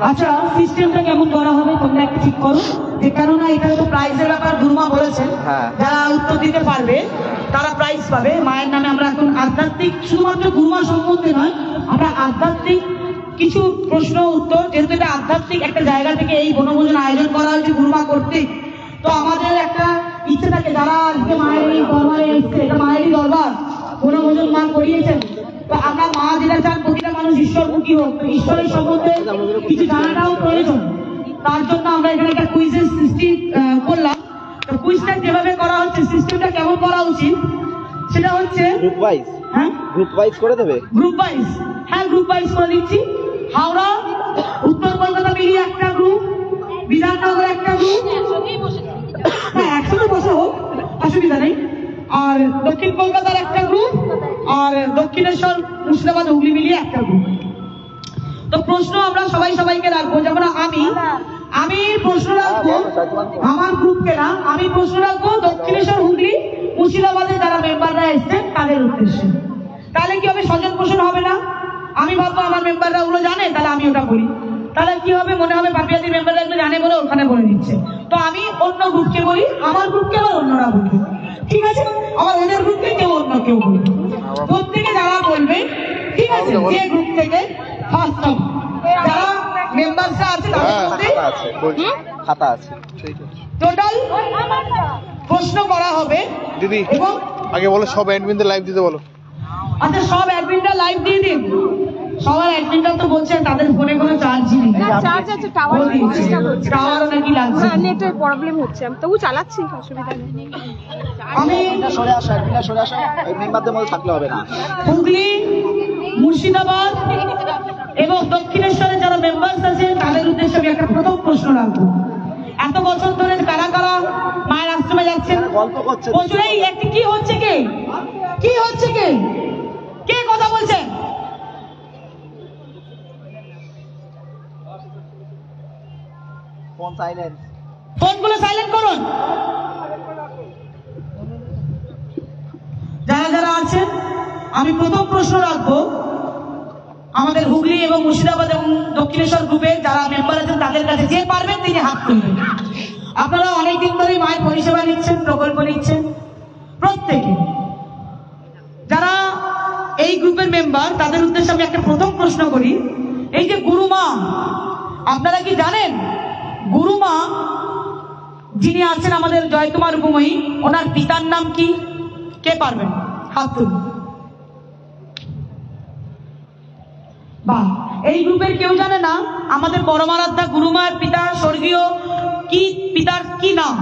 আচ্ছা, সিস্টেমটা কেমন করা হবে তোমরা একটু ঠিক করো, যে কেননা এটা তো প্রাইজের ব্যাপার। গুরুমা বলেছেন যারা উত্তর দিতে পারবে তারা প্রাইজ পাবে। মায়ের নামে আমরা এখন আধ্যাত্মিক, শুধুমাত্র গুরুমা সম্বন্ধে নয়, আমরা আধ্যাত্মিক কিছু প্রশ্ন উত্তর, যেহেতু এটা আধ্যাত্মিক একটা জায়গা থেকে এই বনভোজন আয়োজন করা হয়েছে গুরুমা কর্তৃক, তো আমাদের একটা ইচ্ছে থাকে যারা আজকে মায়ের এই দরবারে এসছে, এটা মায়েরই দরবার, বনভোজন মা করিয়েছেন, তো আমরা মা যেটা চান প্রতিটা মানুষ ঈশ্বরমুখী হোক, তো ঈশ্বরের সম্বন্ধে কিছু জানাটাও প্রয়োজন। তার জন্য আমরা এখানে একটা কুইজের সৃষ্টি করলাম। তো কুইজটা যেভাবে করা হচ্ছে, সিস্টেমটা কেমন করা উচিত সেটা হচ্ছে গ্রুপ ওয়াইজ। হ্যাঁ, গ্রুপ ওয়াইজ করে দেবে। গ্রুপ ওয়াইজ, হ্যাঁ গ্রুপ ওয়াইজ করে দিচ্ছি। হাওড়া উত্তর কলকাতা মিলিয়ে একটা গ্রুপ, বিধাননগর একটা গ্রুপ, হ্যাঁ একসাথে বসে হোক, অসুবিধা নেই। আর দক্ষিণ কলকাতার একটা গ্রুপ, আর দক্ষিণেশ্বর মুর্শিদাবাদ হুগলি মিলিয়ে একটা গ্রুপ। তো প্রশ্ন আমরা সবাই সবাইকে রাখবো, যেমন আমি প্রশ্ন রাখবো আমার গ্রুপকে না, আমি প্রশ্ন রাখবো দক্ষিণেশ্বর হুগলি মুর্শিদাবাদে যারা মেম্বাররা এসছেন তাদের উদ্দেশ্যে। তাহলে কি হবে, স্বজন পোষণ হবে না। আমি ভাববো আমার মেম্বাররা ওগুলো জানে, তাহলে আমি ওটা বলি, তাহলে কি হবে, মনে হবে পাপিয়াদির মেম্বাররা এগুলো জানে বলে ওখানে বলে দিচ্ছে। তো আমি অন্য গ্রুপকে বলি, আমার গ্রুপকে আবার অন্যরা বলবে, ঠিক আছে, আবার ওদের গ্রুপকে কেউ অন্য কেউ বলবে, প্রত্যেকে যারা বলবে, ঠিক আছে, যে গ্রুপ থেকে ফার্স্ট হবে, যারা মেম্বাররা আছে তাদের মধ্যে খাতা আছে, টোটাল প্রশ্ন করা হবে। দিদি এবং আগে বলো সব অ্যাডমিনদের লাইভ দিতে বলো। আচ্ছা, সব অ্যাডমিনরা লাইভ দিয়ে দিন। সবার অ্যাডমিনরা তো বলছেন তাদের ফোনে কোনো চার্জই নেই। চার্জ আছে, টাওয়ারও নাকি লাগছে, নেটের প্রবলেম হচ্ছে, আমি তবু চালাচ্ছি, অসুবিধা নেই। আমি সরে আসো, সরে আসো, মেম্বারদের মধ্যে থাকলে হবে না। হুগলি, মুর্শিদাবাদ এবং দক্ষিণেশ্বরে যারা মেম্বার্স আছে তাদের উদ্দেশ্যে আমি একটা প্রথম প্রশ্ন রাখবো। এত বছর ধরে কারা কারা মায়ের আশ্রমে যাচ্ছেন? গল্প করছে প্রচুরই একটি কি হচ্ছে, কি হচ্ছে, কে কথা বলছে? ফোন সাইলেন্ট, ফোনগুলো সাইলেন্ট করুন। যারা যারা আছেন, আমি প্রথম প্রশ্ন রাখবো আমাদের হুগলি এবং মুর্শিদাবাদ এবং দক্ষিণেশ্বর গ্রুপে যারা মেম্বার আছেন তাদের কাছে, যে পারবেন তিনি হাত তুলবেন। আপনারা অনেকদিন ধরেই মায়ের পরিষেবা নিচ্ছেন, প্রকল্প নিচ্ছেন, প্রত্যেকে যারা এই গ্রুপের মেম্বার তাদের উদ্দেশ্যে আমি একটা প্রথম প্রশ্ন করি। এই যে গুরুমা, আপনারা কি জানেন গুরুমা যিনি আছেন আমাদের জয়কুমার উপময়ী, ওনার পিতার নাম কি? কে পারবেন হাত তুলুন। বাহ, এই গ্রুপের কেউ জানে না আমাদের পরমারাধ্যা গুরুমার পিতা স্বর্গীয় কি, পিতার কি নাম?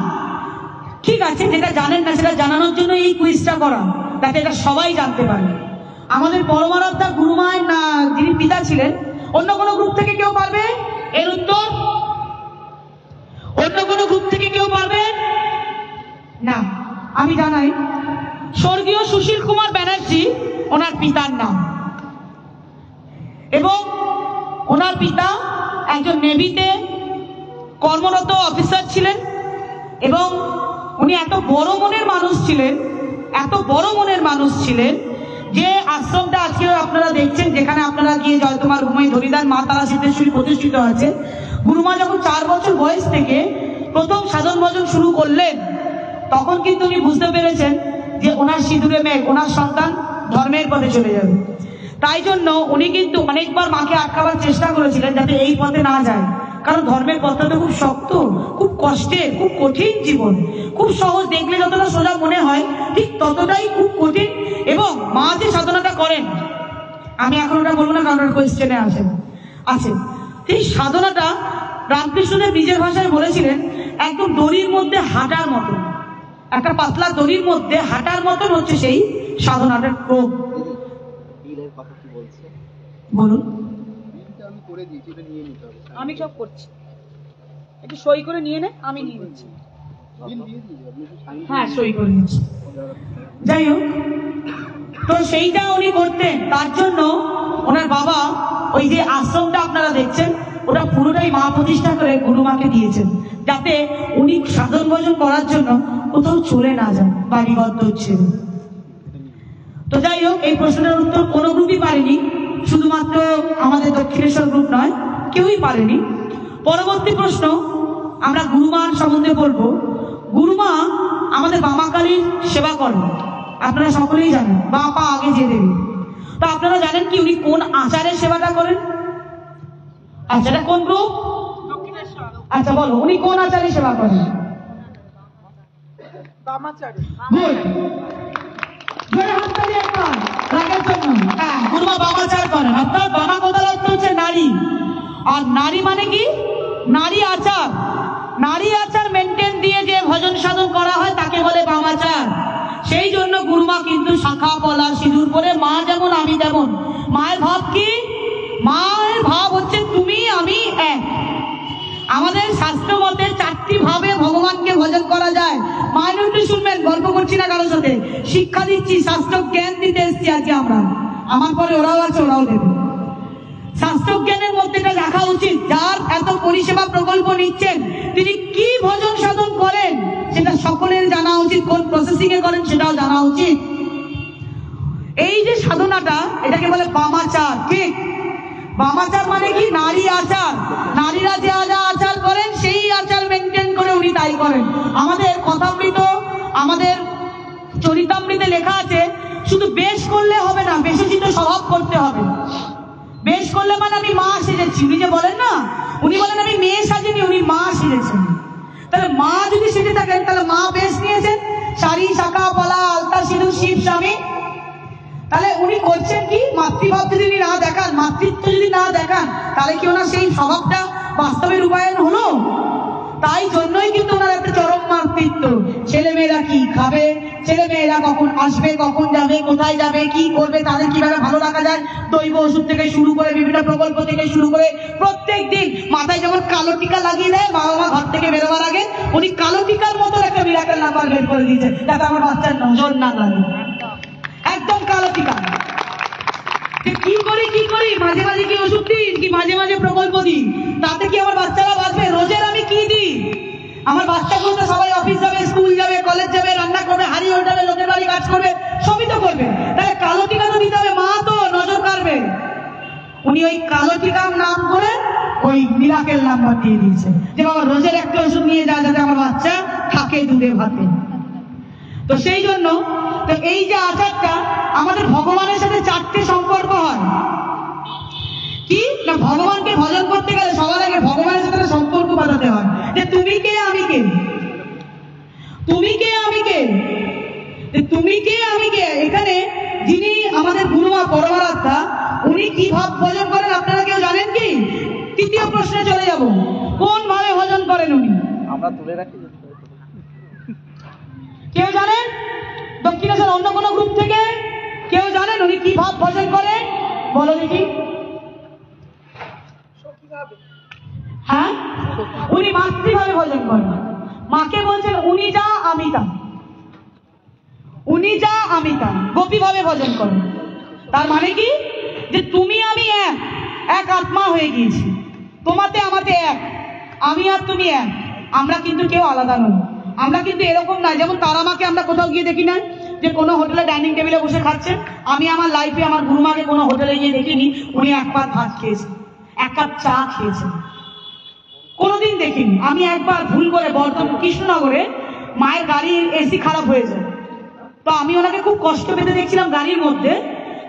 ঠিক আছে, যেটা জানেন না সেটা জানানোর জন্য এই কুইজটা করা, যাতে এটা সবাই জানতে পারে। আমাদের পরমারাধ্যা গুরুমায়ের না যিনি পিতা ছিলেন, অন্য কোনো গ্রুপ থেকে কেউ পারবে এর উত্তর? অন্য কোনো গ্রুপ থেকে কেউ পারবে না? আমি জানাই, স্বর্গীয় সুশীল কুমার ব্যানার্জি ওনার পিতার নাম, এবং ওনার পিতা একজন নেভিতে কর্মরত অফিসার ছিলেন, এবং উনি এত বড় মনের মানুষ ছিলেন, যে আশ্রমটা আজকে আপনারা দেখছেন, যেখানে আপনারা গিয়ে জয়কুমার উপময়ী ধরিদান মা তারা সিদ্ধেশ্বরী প্রতিষ্ঠিত আছে, গুরুমা যখন 4 বছর বয়স থেকে প্রথম সাধন ভজন শুরু করলেন, তখন কিন্তু উনি বুঝতে পেরেছেন যে ওনার সিঁদুরে মেঘ, ওনার সন্তান ধর্মের পথে চলে যাবে। তাই জন্য উনি কিন্তু অনেকবার মাকে আটকাবার চেষ্টা করেছিলেন যাতে এই পথে না যায়, কারণ ধর্মের পথটা তো খুব শক্ত, খুব কষ্টের, খুব কঠিন জীবন। খুব সহজ দেখলে যতটা সোজা মনে হয়, ঠিক ততটাই খুব কঠিন। এবং মা যে সাধনাটা করেন, আমি এখন ওটা বলবো না কারণ ওর কোয়েশ্চেনে আছে, এই সাধনাটা রামকৃষ্ণদেব নিজের ভাষায় বলেছিলেন একদম দড়ির মধ্যে হাঁটার মতো, একটা পাতলা দড়ির মধ্যে হাঁটার মতন হচ্ছে সেই সাধনাটার ক্রম। বলুন। আমি সব করছি, একটু সই করে নিয়ে নে, আমি নিয়ে নিচ্ছি। হ্যাঁ, সই করে নিচ্ছি। যাই হোক, তো সেইটা উনি করতেন, তার জন্য ওনার বাবা ওই যে আশ্রমটা আপনারা দেখছেন ওটা পুরোটাই মা প্রতিষ্ঠা করে গুরুমাকে দিয়েছেন, যাতে উনি সাধন ভজন করার জন্য কোথাও চলে না যান, বাড়িবদ্ধ হচ্ছে। তো যাই হোক, এই প্রশ্নের উত্তর কোনো গ্রুপই পারেনি, শুধুমাত্র আমাদের দক্ষিণেশ্বর গ্রুপ নয়, কেউই পারেনি। পরবর্তী প্রশ্ন আমরা গুরুমার সম্বন্ধে বলবো। গুরুমা আমাদের বামা কালীর সেবা করেন, আপনারা সকলেই জানেন, বা পা আগে যে দেবী। তো আপনারা জানেন কি উনি কোন আচারের সেবাটা করেন? আচারে কোন গ্রুপ? আচ্ছা বলো, উনি কোন আচারের সেবা করেন? Good. জোরে হাততালি একবার রাগের জন্য। হ্যাঁ, গুরুমা বামাচার করেন, অর্থাৎ বামা কথার অর্থ হচ্ছে নারী। আর নারী মানে কি? নারী আচার। নারী আচার মেনটেন দিয়ে যে ভজন সাধন করা হয় তাকে বলে বামাচার। সেই জন্য গুরুমা কিন্তু শাখা পলা সিঁদুর পরে, মা যেমন আমি তেমন। মায়ের ভাব কি? মায়ের ভাব হচ্ছে তুমি আমি এক। আমাদের শাস্ত্র মতে 4টি ভাবে ভগবানকে ভজন করা যায়। মায়ের একটু শুনবেন, গল্প করছি না কারোর সাথে, শিক্ষা দিচ্ছি, শাস্ত্র জ্ঞান দিতে এসছি আজকে আমরা। আমার পরে ওরাও আছে, ওরাও দেবে। শাস্ত্র জ্ঞানের মধ্যে এটা রাখা উচিত, যার এত পরিষেবা প্রকল্প নিচ্ছেন তিনি কি ভজন সাধন করেন সেটা সকলের জানা উচিত, কোন প্রসেসিং এ করেন সেটাও জানা উচিত। এই যে সাধনাটা, এটাকে বলে বামাচার। ঠিক, বামাচার মানে কি? নারী আচার। নারীরা যা যা আচার করেন সেই আচার মেনটেন করে উনি তাই করেন। আমাদের কথামৃত, আমাদের চরিতামৃতে লেখা আছে, শুধু বেশ করলে হবে না, বেশোচিত স্বভাব করতে হবে। বেশ করলে মানে আমি মা সেজেছি, উনি যে বলেন না, উনি বলেন আমি মেয়ে সাজিনি, উনি মা সেজেছেন। তাহলে মা যদি সেজে থাকেন তাহলে মা বেশ নিয়েছেন, শাড়ি শাখা পলা আলতা সিঁদুর শিব স্বামী। তাহলে উনি করছেন কি? মাতৃভাব যদি না দেখান, মাতৃত্ব যদি না দেখান, তাহলে কি ওনার সেই স্বভাবটা বাস্তবে রূপায়ণ হলো? তাই জন্যই কিন্তু ওনার একটা চরম মাতৃত্ব। ছেলেমেয়েরা কি খাবে, ছেলেমেয়েরা কখন আসবে, কখন যাবে, কোথায় যাবে, কি করবে, তাদের কিভাবে ভালো রাখা যায়, দৈব ওষুধ থেকে শুরু করে বিভিন্ন প্রকল্প থেকে শুরু করে প্রত্যেক দিন মাথায় যেমন কালো টিকা লাগিয়ে দেয় বাবা মা ঘর থেকে বেরোবার আগে, উনি কালো টিকার মতো একটা মিরাকেল নাম্বার বের করে দিয়েছে, যাতে আমার বাচ্চার নজর না লাগে। একদম কালো টিকা। কি করি মাঝে মাঝে কি ওষুধ দিই, কি মাঝে মাঝে প্রকল্প দিই, তাতে কি আমার বাচ্চারা বাঁচবে? রোজের আমি কি দিই? আমার বাচ্চাগুলো তো সবাই অফিস যাবে, স্কুল যাবে, কলেজ যাবে, রান্না করবে, হাড়ি ওঠাবে, লোকের বাড়ি কাজ করবে, সবই তো করবে। তাহলে কালো টিকা তো দিতে হবে, মা তো নজর কাড়বে। উনি ওই কালো টিকার নাম করে ওই মিরাকেল নাম্বার দিয়ে দিয়েছে, যে বাবা রোজের একটা ওষুধ নিয়ে যা, যাতে আমার বাচ্চা থাকে দুধে ভাতে। তো সেই জন্য তো এই যে আচারটা, আমাদের ভগবানের সাথে 4টে সম্পর্ক হয়। কি না, ভগবানকে ভজন করতে গেলে সবার আগে ভগবানের সাথে সম্পর্ক বাঁধাতে হয়, যে তুমি কে আমি কে, তুমি কে আমি কে, তুমি কে আমি কে। এখানে যিনি আমাদের গুরুমা পরমারাধ্যা, উনি কি ভাব ভজন করেন আপনারা কেউ জানেন কি? তৃতীয় প্রশ্নে চলে যাব, কোন ভাবে ভজন করেন উনি? আমরা তুলে রাখি। কেউ জানেন? দক্ষিণেশ্বর অন্য কোনো গ্রুপ থেকে কেউ জানেন উনি কি ভাব ভজন করেন? বলো দেখি। হ্যাঁ, উনি মাতৃভাবে ভজন করেন। মাকে বলছেন উনি যা আমি তা, উনি যা আমি তা, গোপী ভাবে ভজন করেন। তার মানে কি? যে তুমি আমি এক, এক আত্মা হয়ে গিয়েছি, তোমাতে আমাতে এক, আমি আর তুমি এক। আমরা কিন্তু কেউ আলাদা নই। আমরা কিন্তু এরকম না, যেমন তারা মাকে আমরা কোথাও গিয়ে দেখি না যে কোনো হোটেলে ডাইনিং টেবিলে বসে খাচ্ছেন। আমি আমার লাইফে আমার গুরুমাকে কোনো হোটেলে গিয়ে দেখিনি উনি এক পাত ভাত খেয়েছেন, এক কাপ চা খেয়েছেন, কোনোদিন দেখিনি। আমি একবার ভুল করে বর্ধমান কৃষ্ণনগরে মায়ের গাড়ির এসি খারাপ হয়ে যায়, তো আমি ওনাকে খুব কষ্ট পেতে দেখছিলাম গাড়ির মধ্যে।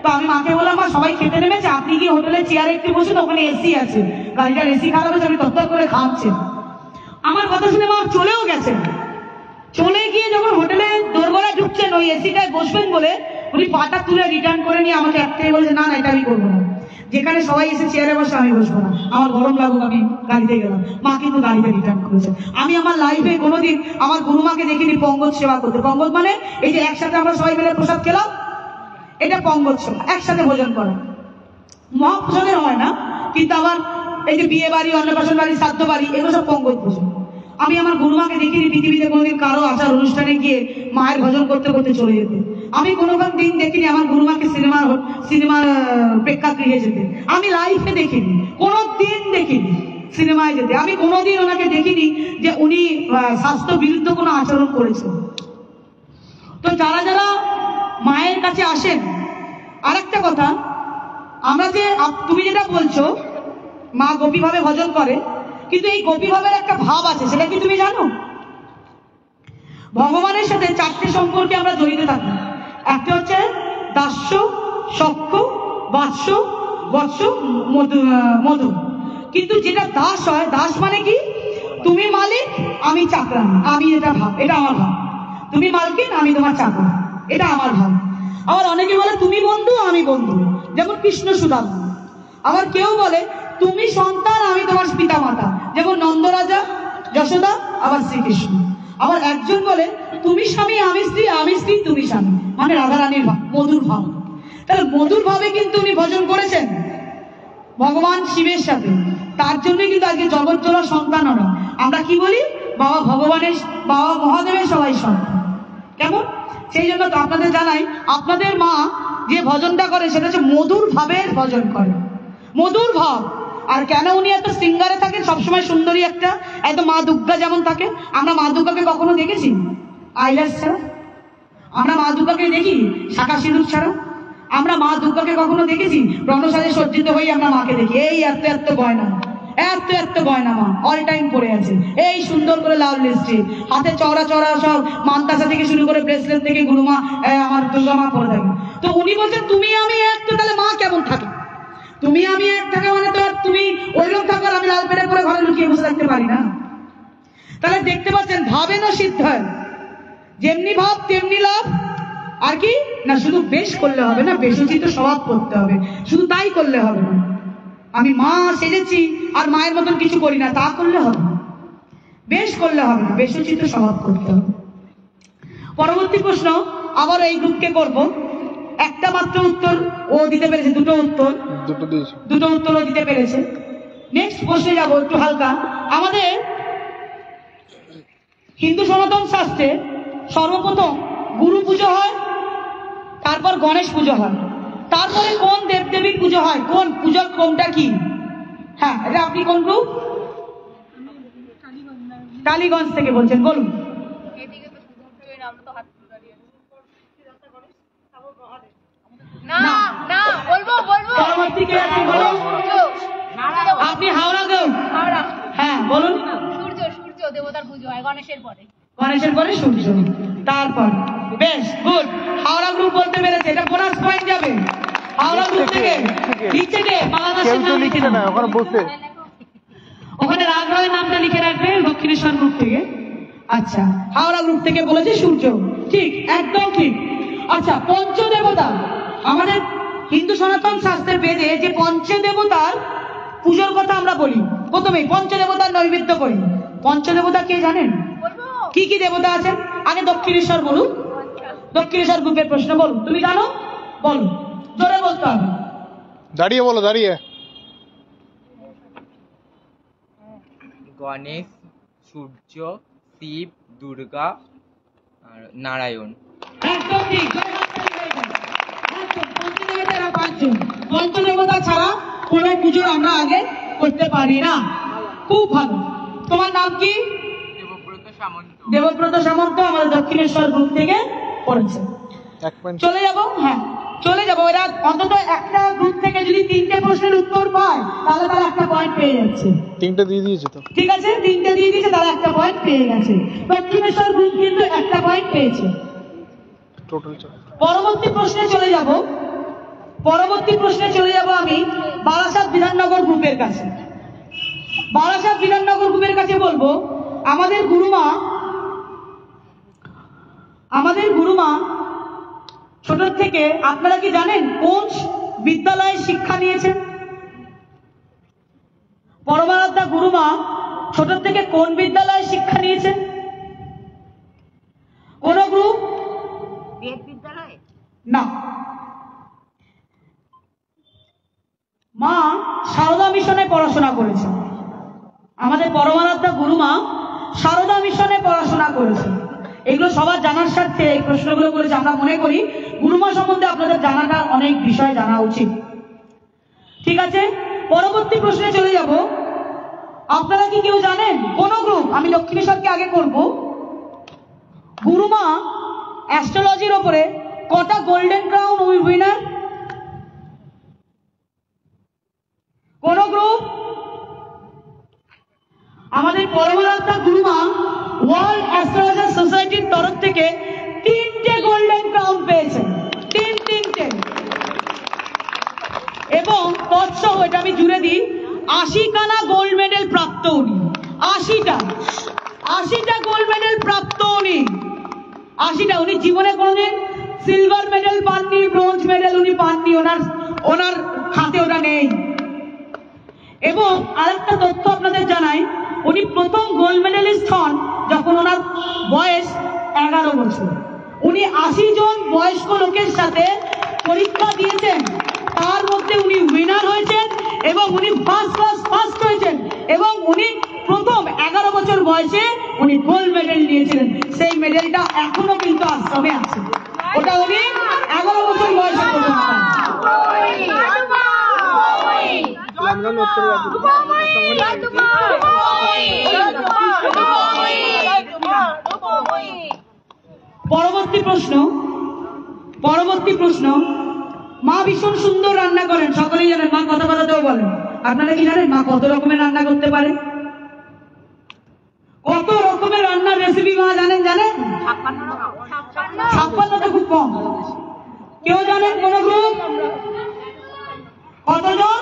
তো আমি মাকে বললাম, মা সবাই খেতে নেমেছে, আপনি কি হোটেলে চেয়ারে একটু বসুন, ওখানে এসি আছে, গাড়িটার এসি খারাপ হয়েছে, আমি তত্তর করে খাচ্ছেন। আমার কথা শুনে মা চলেও গেছেন। চলে গিয়ে যখন হোটেলে দোরগোড়ায় ঢুকছেন, ওই এসিটায় বসবেন বলে উনি পাটা তুলে রিটার্ন করে নিয়ে আমাকে একটাই বলেছে, না না এটা আমি করবো না, যেখানে সবাই এসে চেয়ারে বসে আমি বসবো না, আমার গরম লাগুক, আমি গাড়িতে গেলাম। মা কিন্তু গাড়িতে রিটার্ন করেছে। আমি আমার লাইফে কোনোদিন আমার গুরুমাকে দেখিনি পঙ্গজ সেবা করতে। পঙ্গজ মানে এই যে একসাথে আমরা সবাই মিলে প্রসাদ খেলাম, এটা পঙ্গজ সেবা, একসাথে ভোজন করা। মহাপ্রসাদের হয় না, কিন্তু আমার এই যে বিয়ে বাড়ি, অন্নপ্রাশন বাড়ি, শ্রাদ্ধ বাড়ি, এগুলো সব পঙ্গজ ভোজন। আমি আমার গুরুমাকে দেখিনি পৃথিবীতে কোনোদিন কারো আচার অনুষ্ঠানে গিয়ে মায়ের ভজন করতে করতে চলে যেতে। আমি কোনো দিন দেখিনি আমার গুরুমাকে সিনেমার প্রেক্ষাগৃহে যেতে। আমি লাইফে দেখিনি, কোনো দিন দেখিনি সিনেমায় যেতে। আমি কোনোদিন ওনাকে দেখিনি যে উনি স্বাস্থ্য বিরুদ্ধ কোনো আচরণ করেছেন। তো যারা যারা মায়ের কাছে আসেন, আরেকটা কথা, আমরা যে তুমি যেটা বলছো মা গোপী ভাবে ভজন করে, কিন্তু এই গোপী ভাবের একটা ভাব আছে, সেটা কি তুমি জানো? ভগবানের সাথে চারটে সম্পর্কে আমরা জড়িত থাকি। একটা হচ্ছে দাস্য, সখ্য, বাৎস, বৎস, মধু। কিন্তু যেটা দাস হয়, দাস মানে কি? তুমি মালিক, আমি চাকরান, আমি এটা ভাব, এটা আমার ভাব। তুমি মালকিন, আমি তোমার চাকর, এটা আমার ভাব। আবার অনেকে বলে তুমি বন্ধু, আমি বন্ধু, যেমন কৃষ্ণ সুদাম। আবার কেউ বলে তুমি সন্তান, আমি তোমার পিতা মাতা, যেমন নন্দরাজা, যশোদা, আবার শ্রীকৃষ্ণ। আবার একজন বলে তুমি স্বামী, আমি স্ত্রী, আমি স্ত্রী, তুমি স্বামী, মানে রাধারানীর ভাব, মধুর ভাব। তাহলে মধুর ভাবে কিন্তু উনি ভজন করেছেন ভগবান শিবের সাথে। তার জন্যই কিন্তু আজকে জগৎ জোড়া সন্তান আমরা। আমরা কি বলি? বাবা ভগবানের, বাবা মহাদেবের সবাই সন্তান। কেমন? সেই জন্য তো আপনাদের জানাই, আপনাদের মা যে ভজনটা করে সেটা হচ্ছে মধুর ভাবের ভজন করে, মধুর ভাব। আর কেন উনি এত সিঙ্গারে থাকেন, সবসময় সুন্দরী একটা, এত মা দুর্গা যেমন থাকে। আমরা মা দুর্গাকে কখনো দেখেছি আইল্যাশ ছাড়া? আমরা মা দুর্গাকে দেখি শাখা সিঁদুর ছাড়া? আমরা মা দুর্গাকে কখনো দেখেছি রণসাজে সজ্জিত হয়ে? আমরা মাকে দেখি এই এত গয়না, এত গয়না মা অল টাইম পরে আছে, এই সুন্দর করে লাল লিপস্টিক, হাতে চওড়া চওড়া সব মানতাসা থেকে শুরু করে ব্রেসলেট থেকে গুরুমা, আমার দুর্গা মা পরে থাকে। তো উনি বলছেন তুমি আমি এক, তো তাহলে মা কেমন থাকে? তুমি আমি এক থাকা মানে তো আর তুমি ওইরকম থাকো, আমি লাল পেরে পরে ঘরে লুকিয়ে বসে থাকতে পারি না। তাহলে দেখতে পাচ্ছেন ভাবে না সিদ্ধ হয়, যেমনি ভাব তেমনি লাভ। আর কি না, শুধু বেশ করলে হবে না, বেশোচিত স্বভাব করতে হবে, শুধু তাই করলে হবে না। আমি মা সেজেছি আর মায়ের মতন কিছু করি না, তা করলে হবে না। বেশ করলে হবে না, বেশোচিত স্বভাব করতে হবে। পরবর্তী প্রশ্ন আবার এই গ্রুপকে করব। একটা মাত্র উত্তর ও দিতে পেরেছে, দুটো উত্তর ও দিতে পেরেছে। নেক্সট প্রশ্নে যাব একটু হালকা। আমাদের হিন্দু সনাতন শাস্ত্রে সর্বপ্রথম গুরু পুজো হয়, তারপর গণেশ পুজো হয়, তারপরে কোন দেবদেবীর পুজো হয়? কোন পূজার ক্রমটা কি? হ্যাঁ, এটা আপনি কোন গ্রুপ? টালিগঞ্জ থেকে বলছেন, বলুন। পরবর্তী কে আছে বলুন? আপনি হাওড়া গ্রুপ। হ্যাঁ বলুন। সূর্য দেবতার পুজো হয় গণেশের পরে সূর্য, তারপর। বেশ গুড, হাওড়া গ্রুপ বলতে পেরেছে, এটা বোনাস পয়েন্ট যাবে হাওড়া গ্রুপ থেকে। নিচে কে বাংলাদেশের নাম লিখে না, ওখানে বসে ওখানে রাগরায়ের নামটা লিখে রাখবে দক্ষিণেশ্বর গ্রুপ থেকে। আচ্ছা, হাওড়া গ্রুপ থেকে বলেছে সূর্য, ঠিক, একদম ঠিক। আচ্ছা, পঞ্চদেবতা, আমাদের হিন্দু সনাতন শাস্ত্রের বেদে যে পঞ্চদেবতার পুজোর কথা আমরা বলি, প্রথমেই পঞ্চদেবতার নৈবেদ্য করি। পঞ্চদেবতা কে জানেন? কি কি দেবতা আছেন? আগে দক্ষিণেশ্বর বলুন, দক্ষিণেশ্বর গ্রুপের প্রশ্ন বলুন। তুমি জানো? বলুন, জোরে বলতে হবে। দাঁড়িয়ে বলো, দাঁড়িয়ে। গণেশ, সূর্য, শিব, দুর্গা আর নারায়ণ। একদম ঠিক, পঞ্চদেবতারা পাঁচজন। পঞ্চদেবতা ছাড়া কোনো পুজো আমরা আগে করতে পারি না। খুব ভালো। তোমার নাম কি? দেবব্রত সামন্ত। দেবব্রত সামন্ত আমাদের দক্ষিণেশ্বর গ্রুপ থেকে পড়েছে। চলে যাবো, হ্যাঁ চলে যাবো। এরা অন্তত একটা গ্রুপ থেকে যদি 3টে প্রশ্নের উত্তর পায় তাহলে তারা একটা পয়েন্ট পেয়ে যাচ্ছে। 3টে দিয়ে দিয়েছে তো, ঠিক আছে, 3টে দিয়ে দিয়েছে, তারা একটা পয়েন্ট পেয়ে গেছে। দক্ষিণেশ্বর গ্রুপ কিন্তু একটা পয়েন্ট পেয়েছে। টোটাল পরবর্তী প্রশ্নে চলে যাব আমি বারাসাত বিধাননগর গ্রুপের কাছে। বারাসাত বিধাননগর গ্রুপের কাছে বলবো, আমাদের গুরুমা ছোট থেকে আপনারা কি জানেন কোন বিদ্যালয়ে শিক্ষা নিয়েছেন? পরমারাধ্যা গুরুমা ছোট থেকে কোন বিদ্যালয়ে শিক্ষা নিয়েছেন? কোন গ্রুপ? বেদ বিদ্যালয়ে না, মা সারদা মিশনে পড়াশোনা করেছেন। আমাদের পরমারাধ্যা গুরুমা সারদা মিশনে পড়াশোনা করেছেন। এগুলো সবার জানার স্বার্থে এই প্রশ্নগুলো করেছে। আমরা মনে করি গুরুমা সম্বন্ধে আপনাদের জানাটা অনেক বিষয় জানা উচিত। ঠিক আছে, পরবর্তী প্রশ্নে চলে যাব। আপনারা কি কেউ জানেন কোন গ্রুপ? আমি দক্ষিণেশ্বরকে আগে করব। গুরুমা অ্যাস্ট্রোলজির ওপরে কটা গোল্ডেন ক্রাউন উইনার? কোন গ্রুপ? আমাদের পরমরাত্মা গুরুমা ওয়ার্ল্ড অ্যাস্ট্রোলজার সোসাইটির তরফ থেকে 3টে গোল্ডেন ক্রাউন পেয়েছেন। তিনটে। এবং তৎসহ এটা আমি জুড়ে দিই 80খানা গোল্ড মেডেল প্রাপ্ত উনি। 80টা গোল্ড মেডেল প্রাপ্ত উনি। 80টা। উনি জীবনে কোনোদিন সিলভার মেডেল পাননি, ব্রোঞ্জ মেডেল উনি পাননি, ওনার হাতে ওটা নেই। এবং আরেকটা তথ্য আপনাদের জানাই, উনি প্রথম গোল্ড মেডেলিস্ট হন যখন ওনার বয়স 11 বছর। উনি 80 জন বয়স্ক লোকের সাথে পরীক্ষা দিয়েছেন, তার মধ্যে উনি উইনার হয়েছেন এবং উনি ফার্স্ট হয়েছেন। এবং উনি প্রথম 11 বছর বয়সে উনি গোল্ড মেডেল নিয়েছিলেন। সেই মেডেলটা এখনো কিন্তু আশ্রমে আছে। ওটা উনি 11 বছর বয়সে প্রথম পান। পরবর্তী প্রশ্ন। মা ভীষণ সুন্দর রান্না করেন, সকলেই জানেন। মা কথা কথাতেও বলেন। আপনারা কি জানেন মা কত রকমের রান্না করতে পারে? কত রকমের রান্নার রেসিপি মা জানেন? 56টা, খুব কম। কেউ জানেন কোন গ্রুপ? কতজন?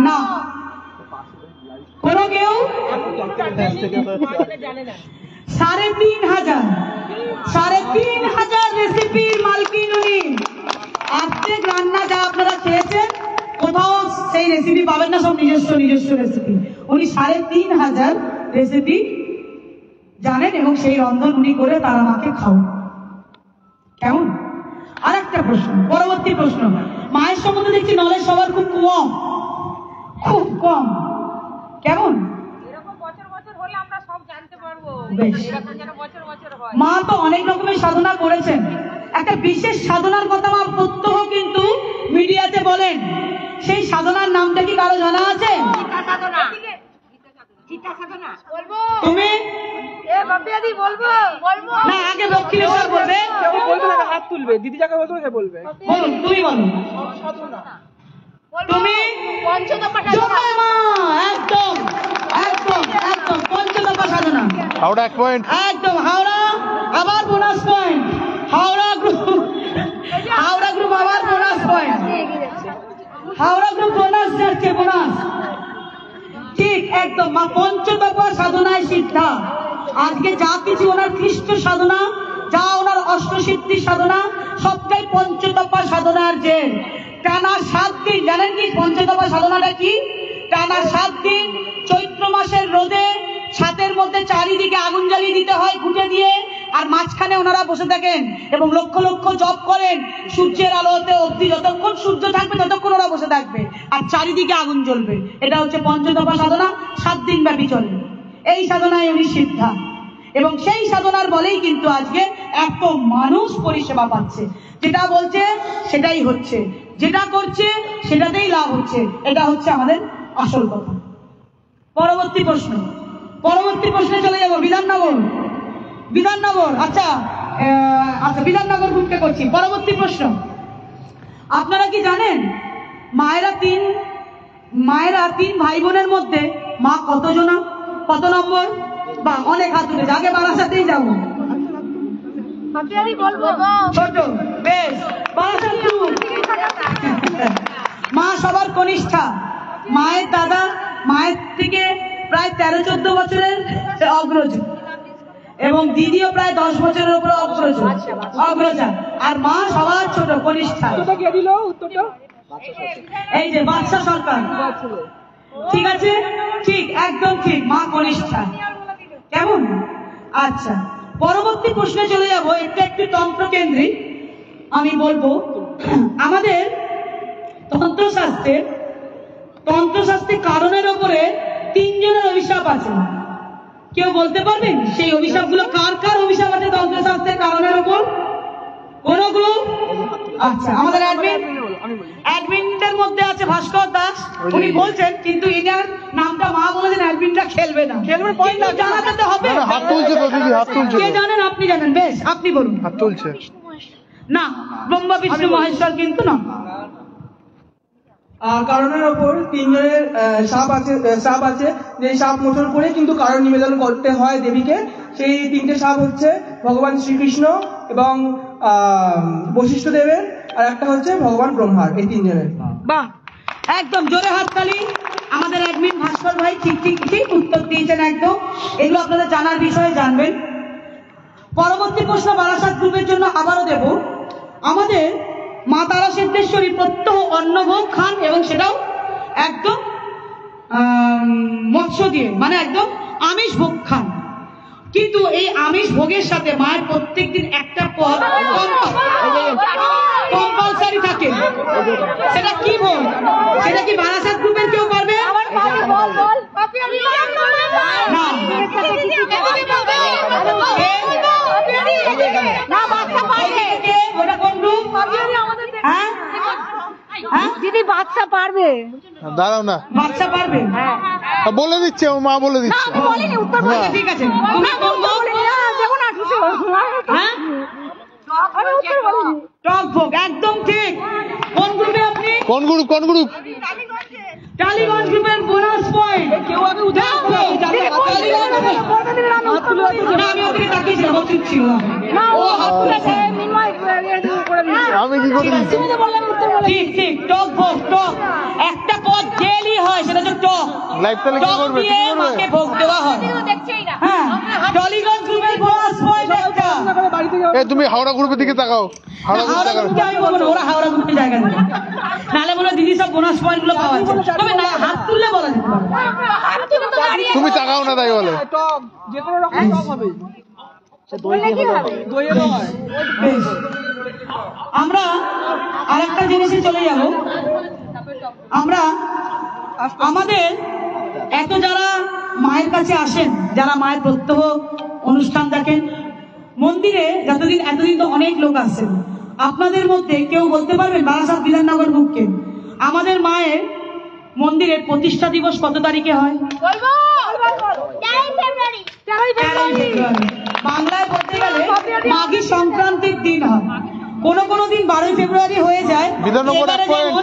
না। কোন কেউ? 3,500 রেসিপির মালকিন উনি। অর্ধেক রান্না যা আপনারা খেয়েছেন কোথাও সেই রেসিপি পাবেন না, সব নিজস্ব রেসিপি। উনি 3,500 রেসিপি জানেন এবং সেই রন্ধন উনি করে তারা মাকে খাওয়ান। কেমন? আর একটা প্রশ্ন, পরবর্তী প্রশ্ন। মায়ের সম্বন্ধে দেখছি নলেজ সবার খুব কম। কেমন? বেশ। মা তো অনেক রকমের সাধনা করেছেন। একটা বিশেষ সাধনার কথা মা প্রত্যহ কিন্তু মিডিয়াতে বলেন। সেই সাধনার নামটা কি কারো জানা আছে? তুমি না, আগে দক্ষিণেশ্বর বলবে। হাত তুলবে, দিদি যাকে বলবে বলবে। বলুন, তুমি বলো। তুমি জয় মা। একদম পঞ্চদপা সাধনা। হাওড়া 1 পয়েন্ট। একদম হাওড়া, আবার বোনাস পয়েন্ট। হাওড়া গ্রুপ আবার bonus point. Howrah group bonus যাচ্ছে, বোনাস। ঠিক একদম। মা পঞ্চদপা সাধনায় সিদ্ধা। আজকে যা কিছু ওনার খ্রিস্ট সাধনা, যা ওনার অষ্টসিদ্ধি সাধনা, সবটাই পঞ্চদপা সাধনার যে টানা 7 দিন। জানেন কি পঞ্চদপা সাধনাটা কি? টানা 7 দিন চৈত্র মাসের রোদে ছাদের মধ্যে চারিদিকে আগুন জ্বালিয়ে দিতে হয় ঘুঁটে দিয়ে, আর মাঝখানে ওনারা বসে থাকেন এবং লক্ষ লক্ষ জপ করেন সূর্যের আলোতে অবধি। যতক্ষণ সূর্য থাকবে ততক্ষণ ওরা বসে থাকবে আর চারিদিকে আগুন জ্বলবে। এটা হচ্ছে পঞ্চদপা সাধনা, 7 দিন ব্যাপী চলে। এই সাধনায় উনি সিদ্ধা এবং সেই সাধনার বলেই কিন্তু আজকে এত মানুষ পরিষেবা পাচ্ছে। যেটা বলছে সেটাই হচ্ছে, যেটা করছে সেটাতেই লাভ হচ্ছে। এটা হচ্ছে আমাদের আসল কথা। পরবর্তী প্রশ্নে চলে যাব। বিধাননগর। আচ্ছা, বিধাননগর গ্রুপকে করছি। পরবর্তী প্রশ্ন। আপনারা কি জানেন মায়েরা 3 ভাই বোনের মধ্যে মা কতজনা, কত নম্বর? বা অনেক হাত তুলেছে। আগে বারাসাতেই যাবো। ছোট, বেশ। বারাসাত গ্রুপ। মা সবার কনিষ্ঠা। মায়ের দাদা মায়ের থেকে প্রায় 13-14 বছরের অগ্রজ এবং দিদিও প্রায় 10 বছরের উপরে অগ্রজা। আর মা সবার ছোট, কনিষ্ঠা। এই যে বাদশা সরকার। ঠিক আছে, ঠিক, একদম ঠিক। মা কনিষ্ঠা। কেমন? আচ্ছা, পরবর্তী প্রশ্নে চলে যাব। এটা একটু তন্ত্রকেন্দ্রিক। আমি বলবো আমাদের তন্ত্রশাস্ত্রে কারণের ওপরে 3 জনের অভিশাপ আছে। কেউ বলতে পারবেন সেই অভিশাপগুলো কার অভিশাপ আছে তন্ত্রশাস্ত্রের কারণের ওপর? কোন গ্রুপ? আচ্ছা, আমাদের অ্যাডমিনদের মধ্যে আছে ভাস্কর দাস। উনি বলছেন কিন্তু ইনার নামটা মা বলেছেন অ্যাডমিনটা খেলবে না। কিন্তু জানাতে তো হবে। হাত তুলছে তো দিদি, হাত তুলছে। কে জানেন? আপনি জানেন। বেশ, আপনি বলুন। হাত তুলছে না, ব্রহ্মা বিষ্ণু মহেশ্বর কিন্তু না। কারণের ওপর তিনজনের সাপ আছে যে সাপ মোচন করে কিন্তু কারণ নিবেদন করতে হয় দেবীকে। সেই তিনটে সাপ হচ্ছে ভগবান শ্রীকৃষ্ণ এবং বশিষ্ঠ দেবের, আর একটা হচ্ছে ভগবান ব্রহ্মার, এই তিনজনের। বাহ, একদম জোরে হাততালি। আমাদের অ্যাডমিন ভাস্কর ভাই ঠিক ঠিক ঠিক উত্তর দিয়েছেন একদম। এগুলো আপনাদের জানার বিষয়ে জানবেন। পরবর্তী প্রশ্ন বারাসাত গ্রুপের জন্য আবারও দেব। আমাদের মা তারা সিদ্ধেশ্বরী প্রত্যহ অন্নভোগ খান এবং সেটাও একদম মৎস্য দিয়ে, মানে একদম আমিষ ভোগ খান। কিন্তু এই আমিষ ভোগের সাথে মায়ের প্রত্যেকদিন একটা পদ কম্পালসারি থাকে। সেটা কি ভোগ? সেটা কি বারাসাত গ্রুপের কেউ পারবে? ওটা কোন গ্রুপ? হ্যাঁ হ্যাঁ দিদি বাচ্চা পারবে? দাঁড়াও না, বাচ্চা পারবে? বলে দিচ্ছে, ও মা বলে দিচ্ছে। আচ্ছা, ঠিক আছে। তুমি কোন গ্রুপ? হ্যাঁ, টক ভোগ, একদম ঠিক। কোন গ্রুপে আপনি? কোন গ্রুপ? কোন গ্রুপ? টালিগঞ্জ গ্রুপের বোনাস পয়েন্ট। কেউ আগে উঠে আমি ওদিকে তাকিয়েছিলাম, ও ঠিক ছিল না। ও হাত তুলেছে। আমি কি করে দিচ্ছি? ঠিক ঠিক, টক ভোগ, টক। একটা পদ জেলি হয়, সেটা হচ্ছে টক। লাইভ তাহলে কি টক করবে? দিয়ে মাকে ভোগ দেওয়া হয়। হ্যাঁ, টালিগঞ্জ গ্রুপের বোনাস পয়েন্ট একটা। এ তুমি হাওড়া গ্রুপের দিকে তাকাও। হাওড়া গ্রুপ হাওড়া তাকাও। গ্রুপকে আমি বলবো না, ওরা হাওড়া গ্রুপে জায়গা দেবে। নাহলে বলে দিদি সব বোনাস পয়েন্ট গুলো পাওয়া যায়। তবে না, হাত তুললে বলা যেতে পারে। তুমি তাকাও না তাই বলে। টক যে কোনো রকম টক হবে, সে দই দিয়ে হলেও হবে। দইয়েরও হয়। বেশ। আমরা আরেকটা জিনিসে চলে যাব। আমরা আমাদের এত যারা মায়ের কাছে আসেন, যারা মায়ের প্রত্যহ অনুষ্ঠান দেখেন মন্দিরে, এতদিন তো অনেক লোক আসছেন। আপনাদের মধ্যে কেউ বলতে পারবেন বারাসাত বিধাননগর গ্রুপকে আমাদের মায়ের মন্দিরের প্রতিষ্ঠা দিবস কত তারিখে হয়? বলবো 13 ফেব্রুয়ারি। বাংলায় বলতে গেলে মাঘী সংক্রান্তির দিন হয়। কোন কোন দিন 12ই ফেব্রুয়ারি হয়ে যায়। বিধাননগর এক পয়েন্ট।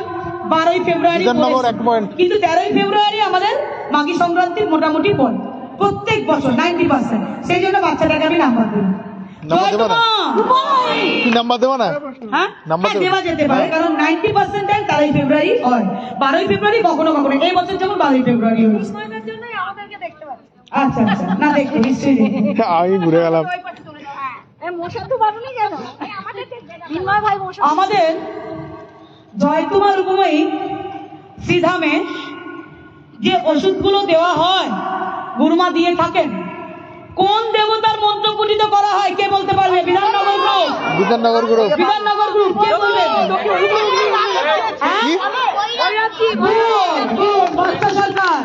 12ই ফেব্রুয়ারি, বিধাননগর এক পয়েন্ট। কিন্তু 13ই ফেব্রুয়ারি আমাদের মাঘী সংক্রান্তির মোটামুটি পড়ে প্রত্যেক বছর 90%। সেই জন্য বাচ্চাটাকে আমি নাম্বার দিই। নাম্বার দেবো না? কি নাম্বার দেবো না? হ্যাঁ, নাম্বার দেবো? দেওয়া যেতে পারে, কারণ 90% টাইম 13ই ফেব্রুয়ারি হয়। 12ই ফেব্রুয়ারি কখনো কখনো, এই বছর যেমন 12ই ফেব্রুয়ারি হয়েছে। আমাদেরকে দেখতে পাচ্ছি। আচ্ছা আচ্ছা, না দেখতে নিশ্চয়ই দেখতে। আমি ঘুরে গেলাম। মশা তো পারুনি কেন? বিনয় ভাই মশা। আমাদের জয়কুমার উপময়ী শ্রীধামে যে ওষুধগুলো দেওয়া হয়, গুরুমা দিয়ে থাকেন, কোন দেবতার মন্ত্র পূজিত করা হয়? কে বলতে পারবে? Bidhannagar group. Bidhannagar group. Bidhannagar group কে বলবে? বাচ্চা সরকার।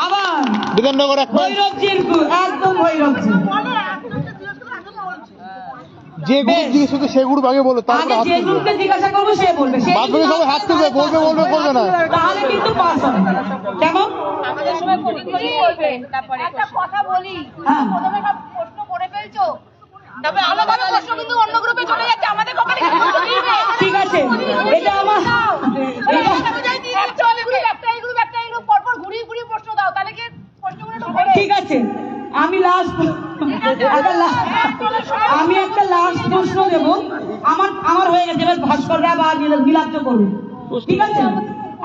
আবার বিধাননগর এক পয়েন্ট। ভৈরবজির গ্রুপ, একদম ভৈরবজি। যে গ্রুপ জিজ্ঞেস করতে সে গ্রুপ আগে বলো, তারপরে আগে হাত যে তুলবে। গ্রুপকে জিজ্ঞাসা করবো সে বলবে। সে বাদ বাকি সবাই হাত তুলবে, বলবে বলবে করবে না। তাহলে কিন্তু পাস হবে। কেমন? আমাদের সময় পরিচয় করবে। তারপরে একটা কথা বলি, হ্যাঁ। প্রথমে সব প্রশ্ন করে ফেলছো, তবে আলাদা প্রশ্ন কিন্তু অন্য গ্রুপে চলে যাচ্ছে। আমাদের কপালে কিন্তু প্রশ্ন দিবে। ঠিক আছে, এটা আমার এটা একটা এই গ্রুপ পরপর ঘুরিয়ে ঘুরিয়ে প্রশ্ন দাও, তাহলে কি প্রশ্নগুলো একটু ঘোরে। ঠিক আছে। আমি একটা লাস্ট প্রশ্ন দেব। আমার হয়ে গেছে, এবার ভাস্কররা বা নীলাব্জ করুন, ঠিক আছে?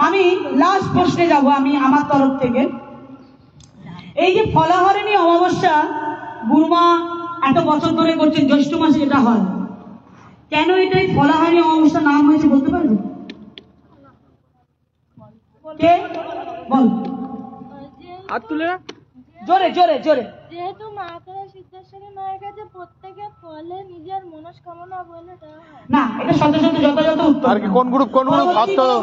আমি লাস্ট প্রশ্নে যাব আমি আমার তরফ থেকে। এই যে ফলাহরিণী অমাবস্যা গুরুমা এত বছর ধরে করছেন, জ্যৈষ্ঠ মাসে এটা হয়, কেন এটাই ফলাহরিণী অমাবস্যা নাম হয়েছে বলতে পারবে? কে বল? হাত তুলে না, জোরে জোরে জোরে। যেহেতু মা তারা সিদ্ধেশ্বরী মায়ের কাছে প্রত্যেকে ফলে নিজের মনস্কামনা বলে দেওয়া হয়। না, এটা শত শত যথাযথ উত্তর। আর কি কোন গ্রুপ? কোন গ্রুপ? হাত তোলো,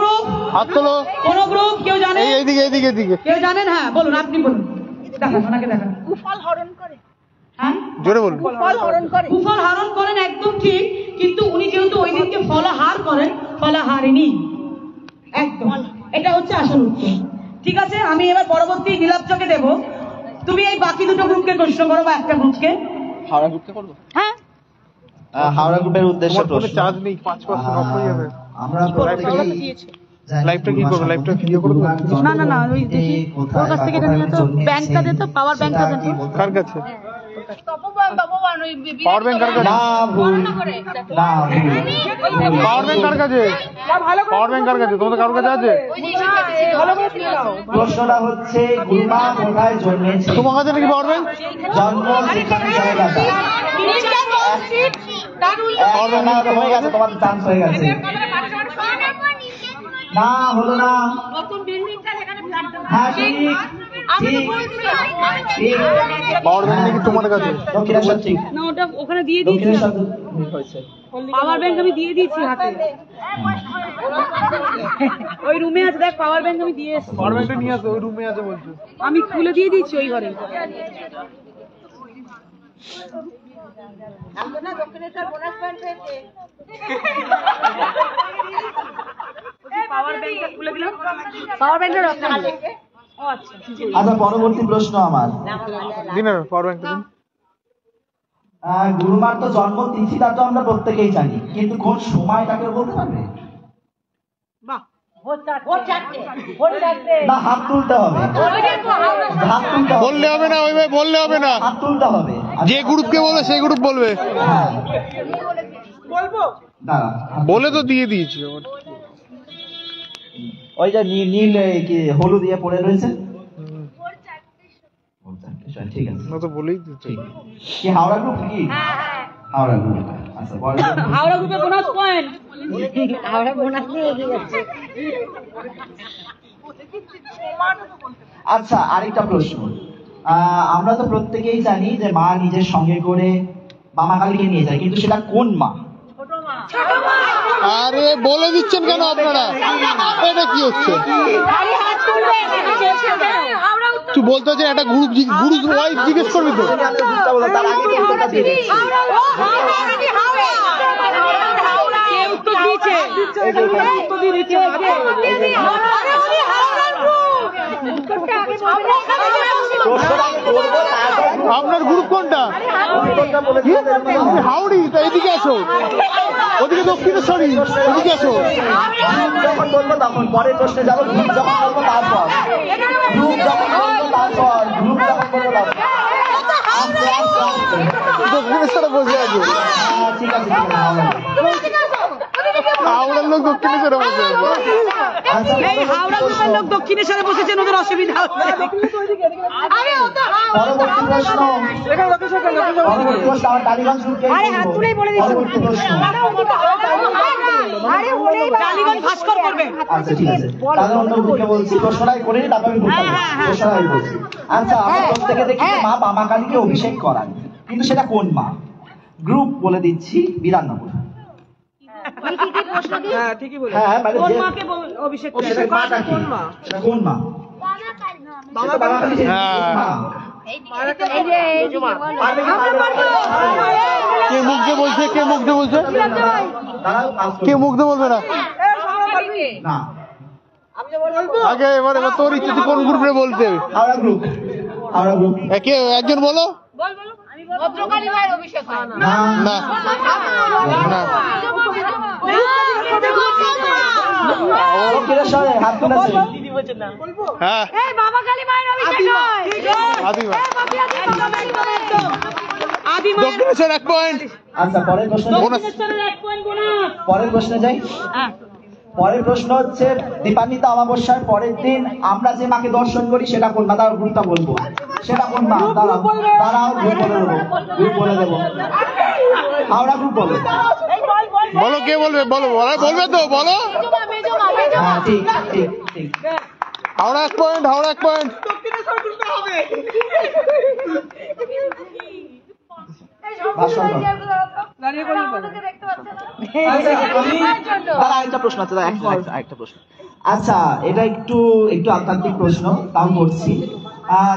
হাত তোলো। কোন গ্রুপ কেউ জানে? এইদিকে এইদিকে এইদিকে। কেউ জানেন? হ্যাঁ বলুন, আপনি বলুন, দেখান, ওনাকে দেখান। কুফল হরণ করে। হ্যাঁ, জোরে বলুন। কুফল হরণ করে। কুফল হরণ করেন, একদম ঠিক। কিন্তু উনি যেহেতু ওই দিনকে ফলাহার করেন, ফলাহারিণী, একদম এটা হচ্ছে আসল উত্তর। ঠিক আছে, আমি এবার পরবর্তী নীলাব্জকে দেব। তুমি এই বাকি দুটো গ্রুপকে প্রশ্ন করো, বা একটা গ্রুপকে। হাওড়া গ্রুপকে করবো? হ্যাঁ, হাওড়া গ্রুপের উদ্দেশ্যে তোমার ফোনে প্রশ্ন। চার্জ নেই, 5% অফ হয়ে যাবে। আমরা প্রত্যেকেই লাইভটা কি করবে? লাইভটা ভিডিও করে দেবো? না না না, ওই দেখি ওর কাছ থেকে এটা নিয়ে তো ব্যাংকটা দে তো, পাওয়ার ব্যাংকটা দেন তো। কার কাছে? তপবান ওই পাওয়ার ব্যাংক কার কাছে? পাওয়ার ব্যাংক কার কাছে? পাওয়ার ব্যাংক কার কাছে? তোমাদের কারোর কাছে আছে? প্রশ্নটা হচ্ছে গুরুমা কোথায় জন্মেছে? তোমার কাছে নাকি পাওয়ার ব্যাংক? জন্ম যেখানে জায়গাটা হয়ে গেছে, তোমার চান্স হয়ে গেছে। না হলো না। হ্যাঁ ঠিক ঠিক ঠিক। পাওয়ার ব্যাংক নাকি তোমার কাছে? দক্ষিণেশ্বর ঠিক। না ওটা ওখানে দিয়ে দিয়েছি, দক্ষিণেশ্বর হয়েছে। পাওয়ার ব্যাংক আমি দিয়ে দিয়েছি হাতে, ওই রুমে আছে দেখ, পাওয়ার ব্যাংক আমি দিয়ে এসেছি। পাওয়ার ব্যাংকটা নিয়ে আসো, ওই রুমে আছে বলছো। আমি খুলে দিয়ে দিচ্ছি ওই ঘরে। পাওয়ার ব্যাংকটা খুলে দিলাম, পাওয়ার ব্যাংকটা রক্ষা আছে। ও আচ্ছা, আচ্ছা পরবর্তী প্রশ্ন আমার। দিনের পাওয়ার ব্যাংকটা দিন। গুরুমার তো জন্ম তিথিটা তো আমরা প্রত্যেকেই জানি, কিন্তু কোন সময়টাকে বলতে পারবে? না হাত তুলতে হবে, হাত তুলতে হবে। বললে হবে না, ওইভাবে বললে হবে না। হাত তুলতে হবে। যে গ্রুপকে বলবে সেই গ্রুপ বলবে। হ্যাঁ দাঁড়া, বলে তো দিয়ে দিয়েছি। ওই যে নীল কি হলুদ দিয়ে পড়ে রয়েছে। ঠিক আছে, না তো বলেই দিচ্ছি। ঠিক কি হাওড়া গ্রুপ কি? হাওড়া গ্রুপ। আচ্ছা হাওড়া গ্রুপে বোনাস পয়েন্ট। আচ্ছা আরেকটা প্রশ্ন। আমরা তো প্রত্যেকেই জানি যে মা নিজের সঙ্গে করে বামা কালীকে নিয়ে যায়, কিন্তু সেটা কোন মা? আরে বলে দিচ্ছেন কেন আপনারা? এটা কি হচ্ছে? তুই বলতে হচ্ছে একটা গ্রুপ ওয়াইজ জিজ্ঞেস করবি তো? তার আগে কি উত্তরটা দিবে? উত্তর দিয়েছে, উত্তর দিয়ে দিচ্ছে। আপনার গ্রুপ কোনটা? হাওড়ি, তা এদিকে আসো। ওদিকে দক্ষিণেশ্বরী, এদিকে আসো। যখন বলবো তখন পরের প্রশ্নে যাবো। গ্রুপ যখন বলবো তারপর, গ্রুপ যখন বলবো তারপর, গ্রুপ যখন বলবো তারপর। দক্ষিণেশ্বরে বসে আছে। ঠিক আছে ঠিক আছে। হাওড়ার লোক দক্ষিণেশ্বরে বসে আছে। এই হাওড়া গ্রুপের লোক দক্ষিণেশ্বরে বসেছেন, ওদের অসুবিধা হচ্ছে। পরবর্তী প্রশ্ন, পরবর্তী প্রশ্ন আমার টালিগঞ্জ গ্রুপকে পরবর্তী প্রশ্ন। টালিগঞ্জ ভাস্কর করবে। আচ্ছা ঠিক আছে, তাহলে অন্য গ্রুপকে বলছি। প্রশ্নটাই করে নিই, তারপর আমি গ্রুপটা বলছি। প্রশ্নটাই বলছি। আচ্ছা আমরা প্রত্যেকে দেখি যে মা বামা কালীকে অভিষেক করান, কিন্তু সেটা কোন মা? গ্রুপ বলে দিচ্ছি, বিরাননগর। হ্যাঁ ঠিকই বলে। হ্যাঁ মানে কোন যে মাকে অভিষেক সেটা মাটা কি? সেটা কোন মা? বামা কালী। হ্যাঁ। পারবে কি পারবে না? কে মুখ দিয়ে বলছে? কে মুখ দিয়ে বলছে? দাঁড়াও, পাস করো। কে মুখ দিয়ে বলবে না? না আগে এবার তোর ইচ্ছে, তুই কোন গ্রুপে বলতে? Howrah group, Howrah group. কে একজন বলো। ভদ্রকালী মায়ের অভিষেক হয় না না না। দক্ষিণেশ্বরে হাত তুলেছে। হ্যাঁ বাবা কালী মায়ের অভিষেক হয়। আদিমা আদি মায়ের দক্ষিণেশ্বর 1 পয়েন্ট। আচ্ছা পরের প্রশ্ন, দক্ষিণেশ্বরের 1 পয়েন্ট বোনাস। পরের প্রশ্নে যাই। পরের প্রশ্ন হচ্ছে দীপান্বিতা অমাবস্যার পরের দিন আমরা যে মাকে দর্শন করি সেটা কোন মা? তার গ্রুপটা বলবো। সেটা কোন মা? দাঁড়াও দাঁড়াও, গ্রুপ বলে দেবো, গ্রুপ বলে দেবো। হাওড়া গ্রুপ বলে। বলো কে বলবে? বলো বলবে তো বলো। হ্যাঁ ঠিক ঠিক ঠিক। Howrah 1 point, Howrah 1 point. আরেকটা প্রশ্ন আছে, আরেকটা প্রশ্ন। আচ্ছা এটা একটু একটু আধ্যাত্মিক প্রশ্ন, তাও করছি।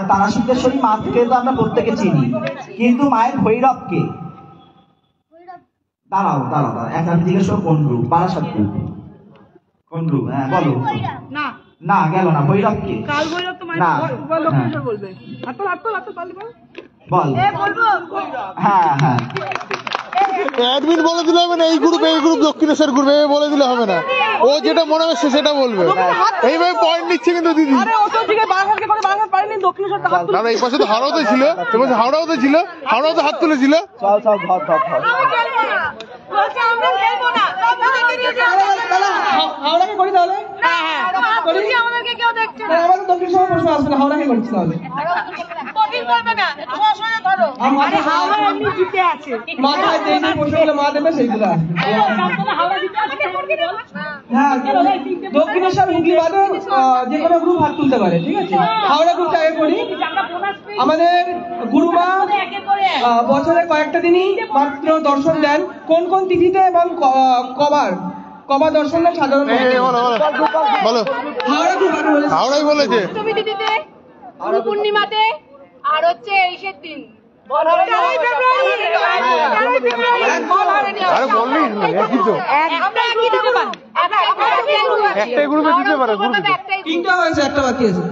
তারা সিদ্ধেশ্বরী মা থেকে তো আমরা প্রত্যেকে চিনি, কিন্তু মায়ের ভৈরব কে? দাঁড়াও দাঁড়াও দাঁড়াও, একটা জিজ্ঞেস করো কোন গ্রুপ? বারাসাত গ্রুপ। কোন গ্রুপ? হ্যাঁ বলো। না না গেল না। ভৈরব কে? কাল ভৈরব তো না। মায়ের দক্ষিণেশ্বর বলবে। হাতল হাতল হাতল বল। বল। বলবো। হ্যাঁ হ্যাঁ অ্যাডমিন বলে দিলে হবে না এই গ্রুপ দক্ষিণেশ্বর গ্রুপ এই বলে দিলে হবে না, ও যেটা মনে হচ্ছে সেটা বলবে। এইভাবে পয়েন্ট নিচ্ছে কিন্তু দিদি। দাদা এই পাশে তো হাওড়াতে ছিল, এই পাশে হাওড়াতে ছিল, হাওড়াতে হাত তুলেছিল। চল চল ধর ধর ধর। হাওড়াকে করি তাহলে? আমাদেরকে কেউ দেখছে না। আমাদের দক্ষিণ সময় প্রশ্ন আসবে না, হাওড়াকে করছি তাহলে। কঠিন করবে না, একটু সহজে ধরো। মাথায় যে প্রশ্নগুলো মা দেবে সেইগুলো আসবে। হ্যাঁ, দক্ষিণেশ্বর হুগলি বাদে যে কোনো গ্রুপ হাত তুলতে পারে, ঠিক আছে? হাওড়া গ্রুপটা আগে করি। আমাদের গুরুমা বছরে কয়েকটা দিনই মাত্র দর্শন দেন, কোন কোন তিথিতে এবং কবার দর্শন দেন সাধারণ? বলো হাওড়া গ্রুপ আগে বলেছে। হাওড়াই বলেছে অষ্টমী তিথিতে, গুরু পূর্ণিমাতে, আর হচ্ছে এইসের দিন। আরে বললিস না একই তো, একটাই গ্রুপে দিতে পারে। গ্রুপ তিনটা হয়েছে, একটা বাকি আছে।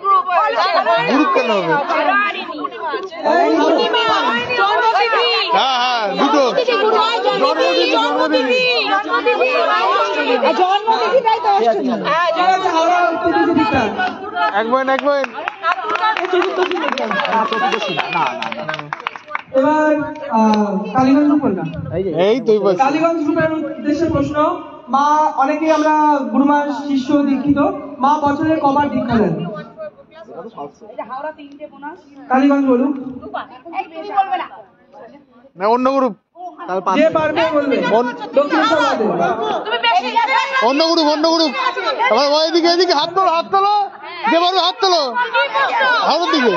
গ্রুপ গ্রুপ কেন হবে? হ্যাঁ হ্যাঁ দুটো এক পয়েন্ট এবার কালীগঞ্জ গ্রুপ কোনটা? এই তো কালীগঞ্জ গ্রুপের উদ্দেশ্যে প্রশ্ন। মা, অনেকেই আমরা গুরুমার শিষ্য দীক্ষিত, মা বছরে কবার দীক্ষা দেন? কালীগঞ্জ বলুন। না অন্য গ্রুপ, যে পারবে বলবে। দক্ষিণেশ্বর বাদে। অন্য গ্রুপ আমার এদিকে এদিকে হাত তোলো যে পারবে হাত তোলো হাওড়ার দিকে।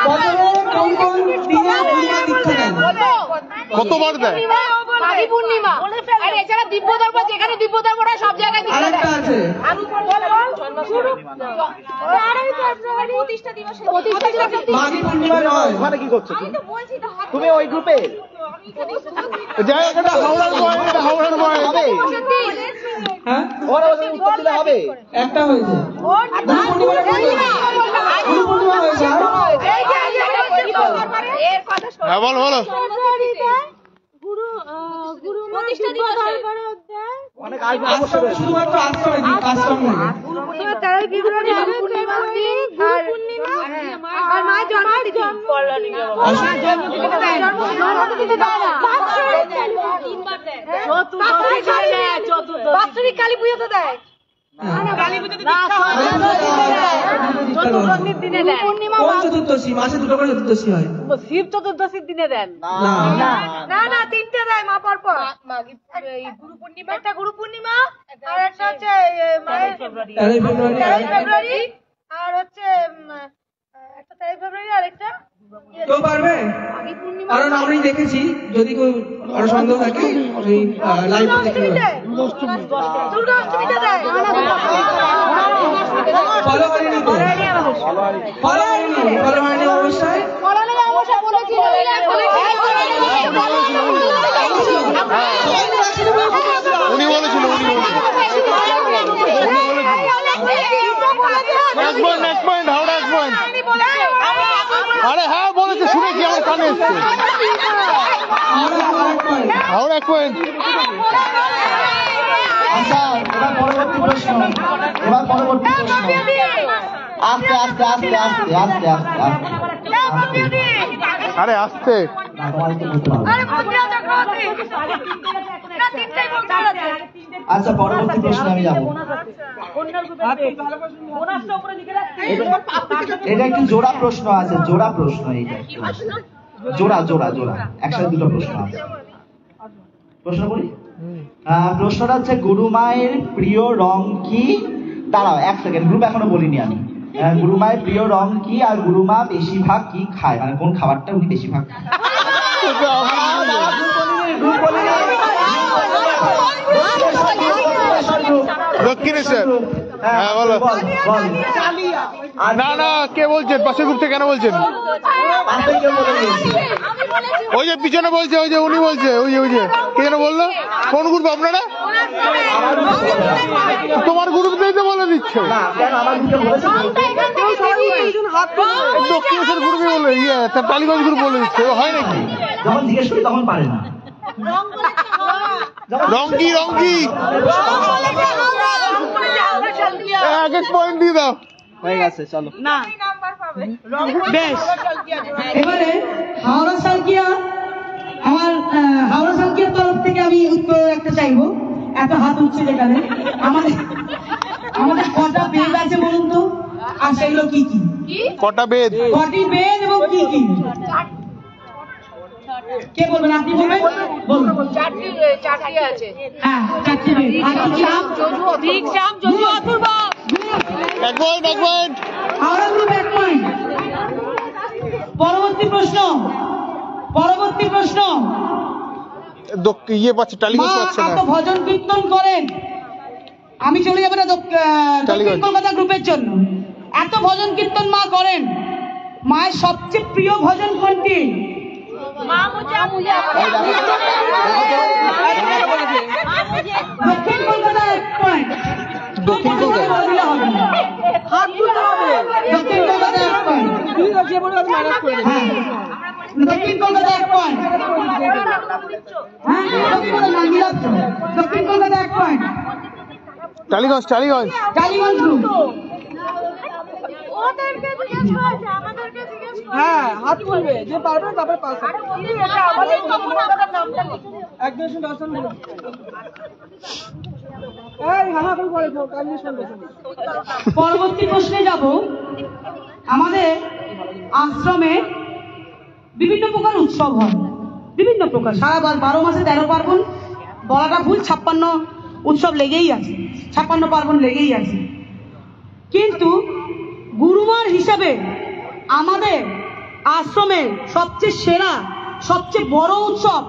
বছরে কোন কোন দিনে গুরুমা দীক্ষা দেন? কতবার দেয়? মাঘী পূর্ণিমা, আর এছাড়া দিব্য দরবার, যেখানে দিব্য দরবার হয় সব জায়গায় দীক্ষা আরেকটা দেয়। আছে, প্রতিষ্ঠা দিবস। প্রতিষ্ঠা দিবস মাঘী পূর্ণিমা নয়। ওখানে কি করছো তুমি ওই গ্রুপে? যাই হোক এটা হাওড়ার পয়েন্ট, এটা হাওড়ার পয়েন্ট। হ্যাঁ, ওরা উত্তর দিলে হবে। একটা হয়েছে। গুরু পূর্ণিমা হয়েছে। হ্যাঁ বলো অনেক আগে অবশ্যই রয়েছে। শুধুমাত্র আশ্রম নয়। আর মায়ের জন্মতিথি। বাৎসরিক কালী পুজো তো দেয়। চতুর্দশীর দিনে দেন। কোন চতুর্দশী? মাসে দুটো করে চতুর্দশী হয়। শিব চতুর্দশীর দিনে দেন। না তিনটে দেয় মা পরপর। গুরু পূর্ণিমা, একটা গুরু পূর্ণিমা, আর একটা হচ্ছে মায়ের 13 ফেব্রুয়ারি। 13 ফেব্রুয়ারি, আর হচ্ছে একটা 13 ফেব্রুয়ারি, আর একটা কেউ পারবে? কারণ আমি দেখেছি, যদি কেউ আরো সন্দেহ থাকে লাইভ দেখে দুর্গা অষ্টমীতে দেয়। ফলো হয়নি অবশ্যই। উনি বলেছিল এক পয়েন্ট হাওড়া এক পয়েন্ট। আরে হ্যাঁ বলেছে, শুনেছি আমার কানে এসছে। হাওড়া এক পয়েন্ট। আচ্ছা এবার পরবর্তী প্রশ্ন। আস্তে আস্তে আস্তে আস্তে আস্তে আস্তে আস্তে। আরে আসছে আচ্ছা পরবর্তী প্রশ্ন আমি যাবো। এটা একটু জোড়া প্রশ্ন আছে, জোড়া প্রশ্ন। এইটা জোড়া একসাথে দুটো প্রশ্ন আছে। প্রশ্ন করি। প্রশ্নটা হচ্ছে গুরুমায়ের প্রিয় রং কি? দাঁড়াও এক সেকেন্ড, গ্রুপ এখনো বলিনি আমি। গুরুমায়ের প্রিয় রং কি আর গুরুমা বেশিরভাগ কি খায়, মানে কোন খাবারটা উনি বেশিরভাগ খায়? দক্ষিণেশ্বর হ্যাঁ বলো। বল বল আর না না, কে বলছেন? পাশের গ্রুপ থেকে কেন বলছেন? পাশে কেউ বলে দিয়েছে ওই যে পিছনে বলছে, ওই যে উনি বলছে, ওই যে কে যেন বললো? কোন গ্রুপ আপনারা? তোমার গ্রুপ থেকে তো বলে দিচ্ছে। না কেন আমার গ্রুপে বলেছে দক্ষিণেশ্বর গ্রুপে বলে, টালিগঞ্জ গ্রুপ বলে দিচ্ছে, হয় নাকি? যখন জিজ্ঞেস করি তখন পারে না রঙ্গি রঙ্গি এক এক পয়েন্ট দিয়ে দাও। হয়ে গেছে, চলো। না বেশ এবারে হাওড়া সালকিয়া, আমার হাওড়া সালকিয়ার তরফ থেকে আমি উত্তর একটা চাইবো। এত হাত উঠছে যেখানে, আমাদের আমাদের কটা বেদ আছে বলুন তো, আর সেগুলো কি কি? কটা বেদ? কটি বেদ এবং কি কি? কে বলবেন? আপনি বলবেন? বলুন। চারটি আছে। হ্যাঁ, চারটি বেদ। আর কি কি নাম? ঠিক শ্যাম যদু অথর্ব। এক পয়েন্ট, এক পয়েন্ট। Howrah group 1 point. পরবর্তী প্রশ্ন, পরবর্তী প্রশ্ন। ইয়ে পাচ্ছে, টালিগঞ্জ মা পাচ্ছে না। এত ভজন কীর্তন করেন, আমি চলে যাবো না দক্ষিণ কলকাতা গ্রুপের জন্য। এত ভজন কীর্তন মা করেন, মায়ের সবচেয়ে প্রিয় ভজন কোনটি? দক্ষিণ কলকাতা 1 পয়েন্ট। দক্ষিণ কলকাতা দিলে হবে না। হাত তুলতে হবে। দক্ষিণ কলকাতা 1 পয়েন্ট। ঠিক আছে, এবার ম্যানেজ করে দেবো। হ্যাঁ, দক্ষিণ কলকাতা 1 পয়েন্ট। হ্যাঁ, দক্ষিণ কলকাতা 1 পয়েন্ট। টালিগঞ্জ, টালিগঞ্জ। টালিগঞ্জ গ্রুপ। ওদেরকে জিজ্ঞেস করেছে, আমাদেরকে জিজ্ঞেস করেছে। হ্যাঁ, হাত তুলবে, যে পারবে তারপরে পাস। একজন দর্শন দিল। এই হাহা করে পড়ে তো, কাল শুনবে। পরবর্তী প্রশ্নে যাব। আমাদের আশ্রমে বিভিন্ন প্রকার উৎসব হয়, বিভিন্ন প্রকার, সারা 12 মাসে 13 পার্বণ বলাটা ভুল, 56 উৎসব লেগেই আছে, 56 পার্বণ লেগেই আছে। কিন্তু গুরুমার হিসাবে আমাদের আশ্রমের সবচেয়ে সেরা, সবচেয়ে বড় উৎসব,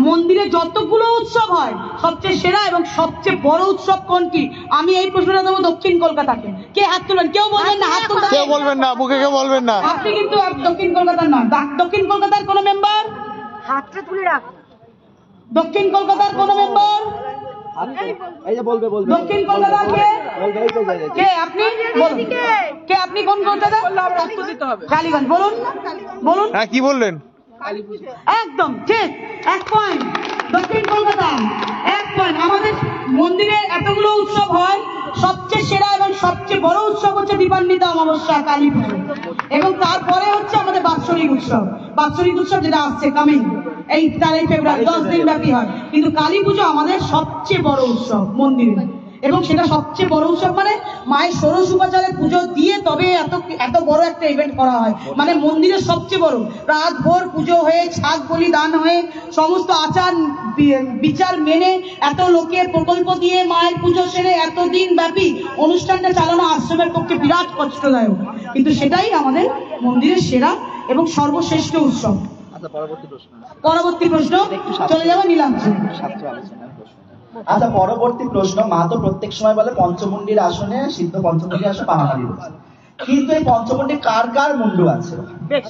মন্দিরে যতগুলো উৎসব হয় সবচেয়ে সেরা এবং সবচেয়ে বড় উৎসব কোনটি? আমি এই প্রশ্নটা দেবো দক্ষিণ কলকাতাকে। কে হাত তুলেন? কেউ বলবেন না, হাত তুলতে কেউ বলবেন না, মুখে কেউ বলবেন না। আপনি কিন্তু দক্ষিণ কলকাতার নয়। দক্ষিণ কলকাতার কোন মেম্বার? হাতটা তুলে রাখ। দক্ষিণ কলকাতার কোন মেম্বার? এই যে বলবে, বলবে দক্ষিণ কলকাতা কে? বলবে, এই তো জায়গায়। কে আপনি? বলুন। কে আপনি? কোন কলকাতা? উত্তর দিতে হবে। কালীগঞ্জ। বলুন, বলুন। হ্যাঁ, কি বললেন? একদম ঠিক, 1 পয়েন্ট। দক্ষিণ কলকাতা 1 পয়েন্ট। আমাদের মন্দিরে এতগুলো উৎসব হয়, সবচেয়ে সেরা এবং সবচেয়ে বড় উৎসব হচ্ছে দীপান্বিতা অমাবস্যা, কালী পুজো, এবং তারপরে হচ্ছে আমাদের বাৎসরিক উৎসব। বাৎসরিক উৎসব যেটা আসছে কামিং এই 4 ফেব্রুয়ারি, 10 দিন ব্যাপী হয়। কিন্তু কালী পুজো আমাদের সবচেয়ে বড় উৎসব মন্দিরে, এবং সেটা সবচেয়ে বড় উৎসব। মানে মায়ের ষোড়শ উপাচারে পুজো দিয়ে তবে এত বড় একটা ইভেন্ট করা হয়, মানে মন্দিরের সবচেয়ে বড়। রাত ভোর পুজো হয়ে, ছাগ বলি দান হয়ে, সমস্ত আচার বিচার মেনে, এত লোকের প্রকল্প দিয়ে মায়ের পুজো সেরে এতদিন ব্যাপী অনুষ্ঠানটা চালানো আশ্রমের পক্ষে বিরাট কষ্টদায়ক, কিন্তু সেটাই আমাদের মন্দিরের সেরা এবং সর্বশ্রেষ্ঠ উৎসব। আচ্ছা, পরবর্তী প্রশ্ন। পরবর্তী প্রশ্ন চলে যাবে নীলাঞ্জন। ছাত্র আলোচনার প্রশ্ন। আচ্ছা পরবর্তী প্রশ্ন। মা তো প্রত্যেক সময় বলে পঞ্চমুণ্ডির আসনে, সিদ্ধ পঞ্চমুণ্ডির আসনে পানাহারি বসে, কিন্তু এই পঞ্চমুণ্ডি কার কার মুন্ডু আছে? বেশ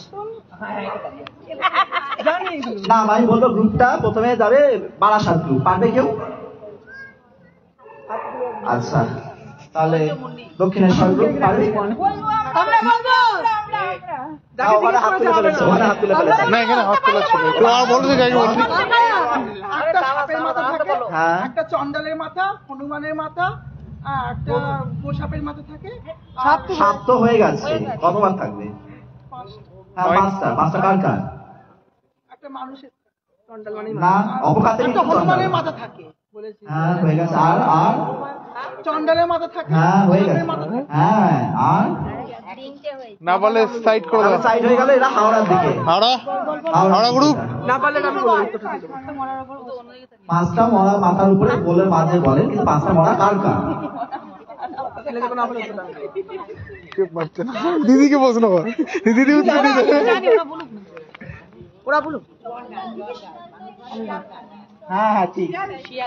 জানি। না আমি বলবো গ্রুপটা প্রথমে যাবে বারাসাত গ্রুপ। পারবে কেউ? আচ্ছা তাহলে দক্ষিণেশ্বর গ্রুপ পারবে? আমরা বলবো। দাও, ওখানে হাত তুলে ফেলেছে, ওখানে হাত তুলে ফেলেছে। না, এখানে হাত তোলা ছিল। তো আর বলতে যাই, বলতে। একটা সাপের মাথা থাকে, হ্যাঁ। একটা চন্ডালের মাথা, হনুমানের মাথা, আর একটা গোসাপের মাথা থাকে। সাত তো হয়ে গেছে, কতবার থাকবে? হ্যাঁ, পাঁচটা কার কার? একটা মানুষের চন্ডাল মানে না, অবকাতের একটা হনুমানের মাথা থাকে বলেছি। হ্যাঁ হয়ে গেছে। আর আর চন্ডালের মাথা থাকে, হ্যাঁ হয়ে গেছে। সাপের মাথা থাকে। হ্যাঁ আর না বলে সাইড করে দাও। সাইড হয়ে গেল। এরা হাওড়ার দিকে। হাওড়া, হাওড়া গ্রুপ। না পারলে আমি বলে উত্তরটা দিয়ে দেবো। পাঁচটা মরা মাথার উপরে বলে মাঝে বলে, কিন্তু পাঁচটা মরা কার কার? তাহলে যখন আমরা উত্তরটা দেবো। কে পারছে না? দিদিকে প্রশ্ন কর, দিদি উত্তর দিতে। ওরা বলুক। হ্যাঁ হ্যাঁ ঠিক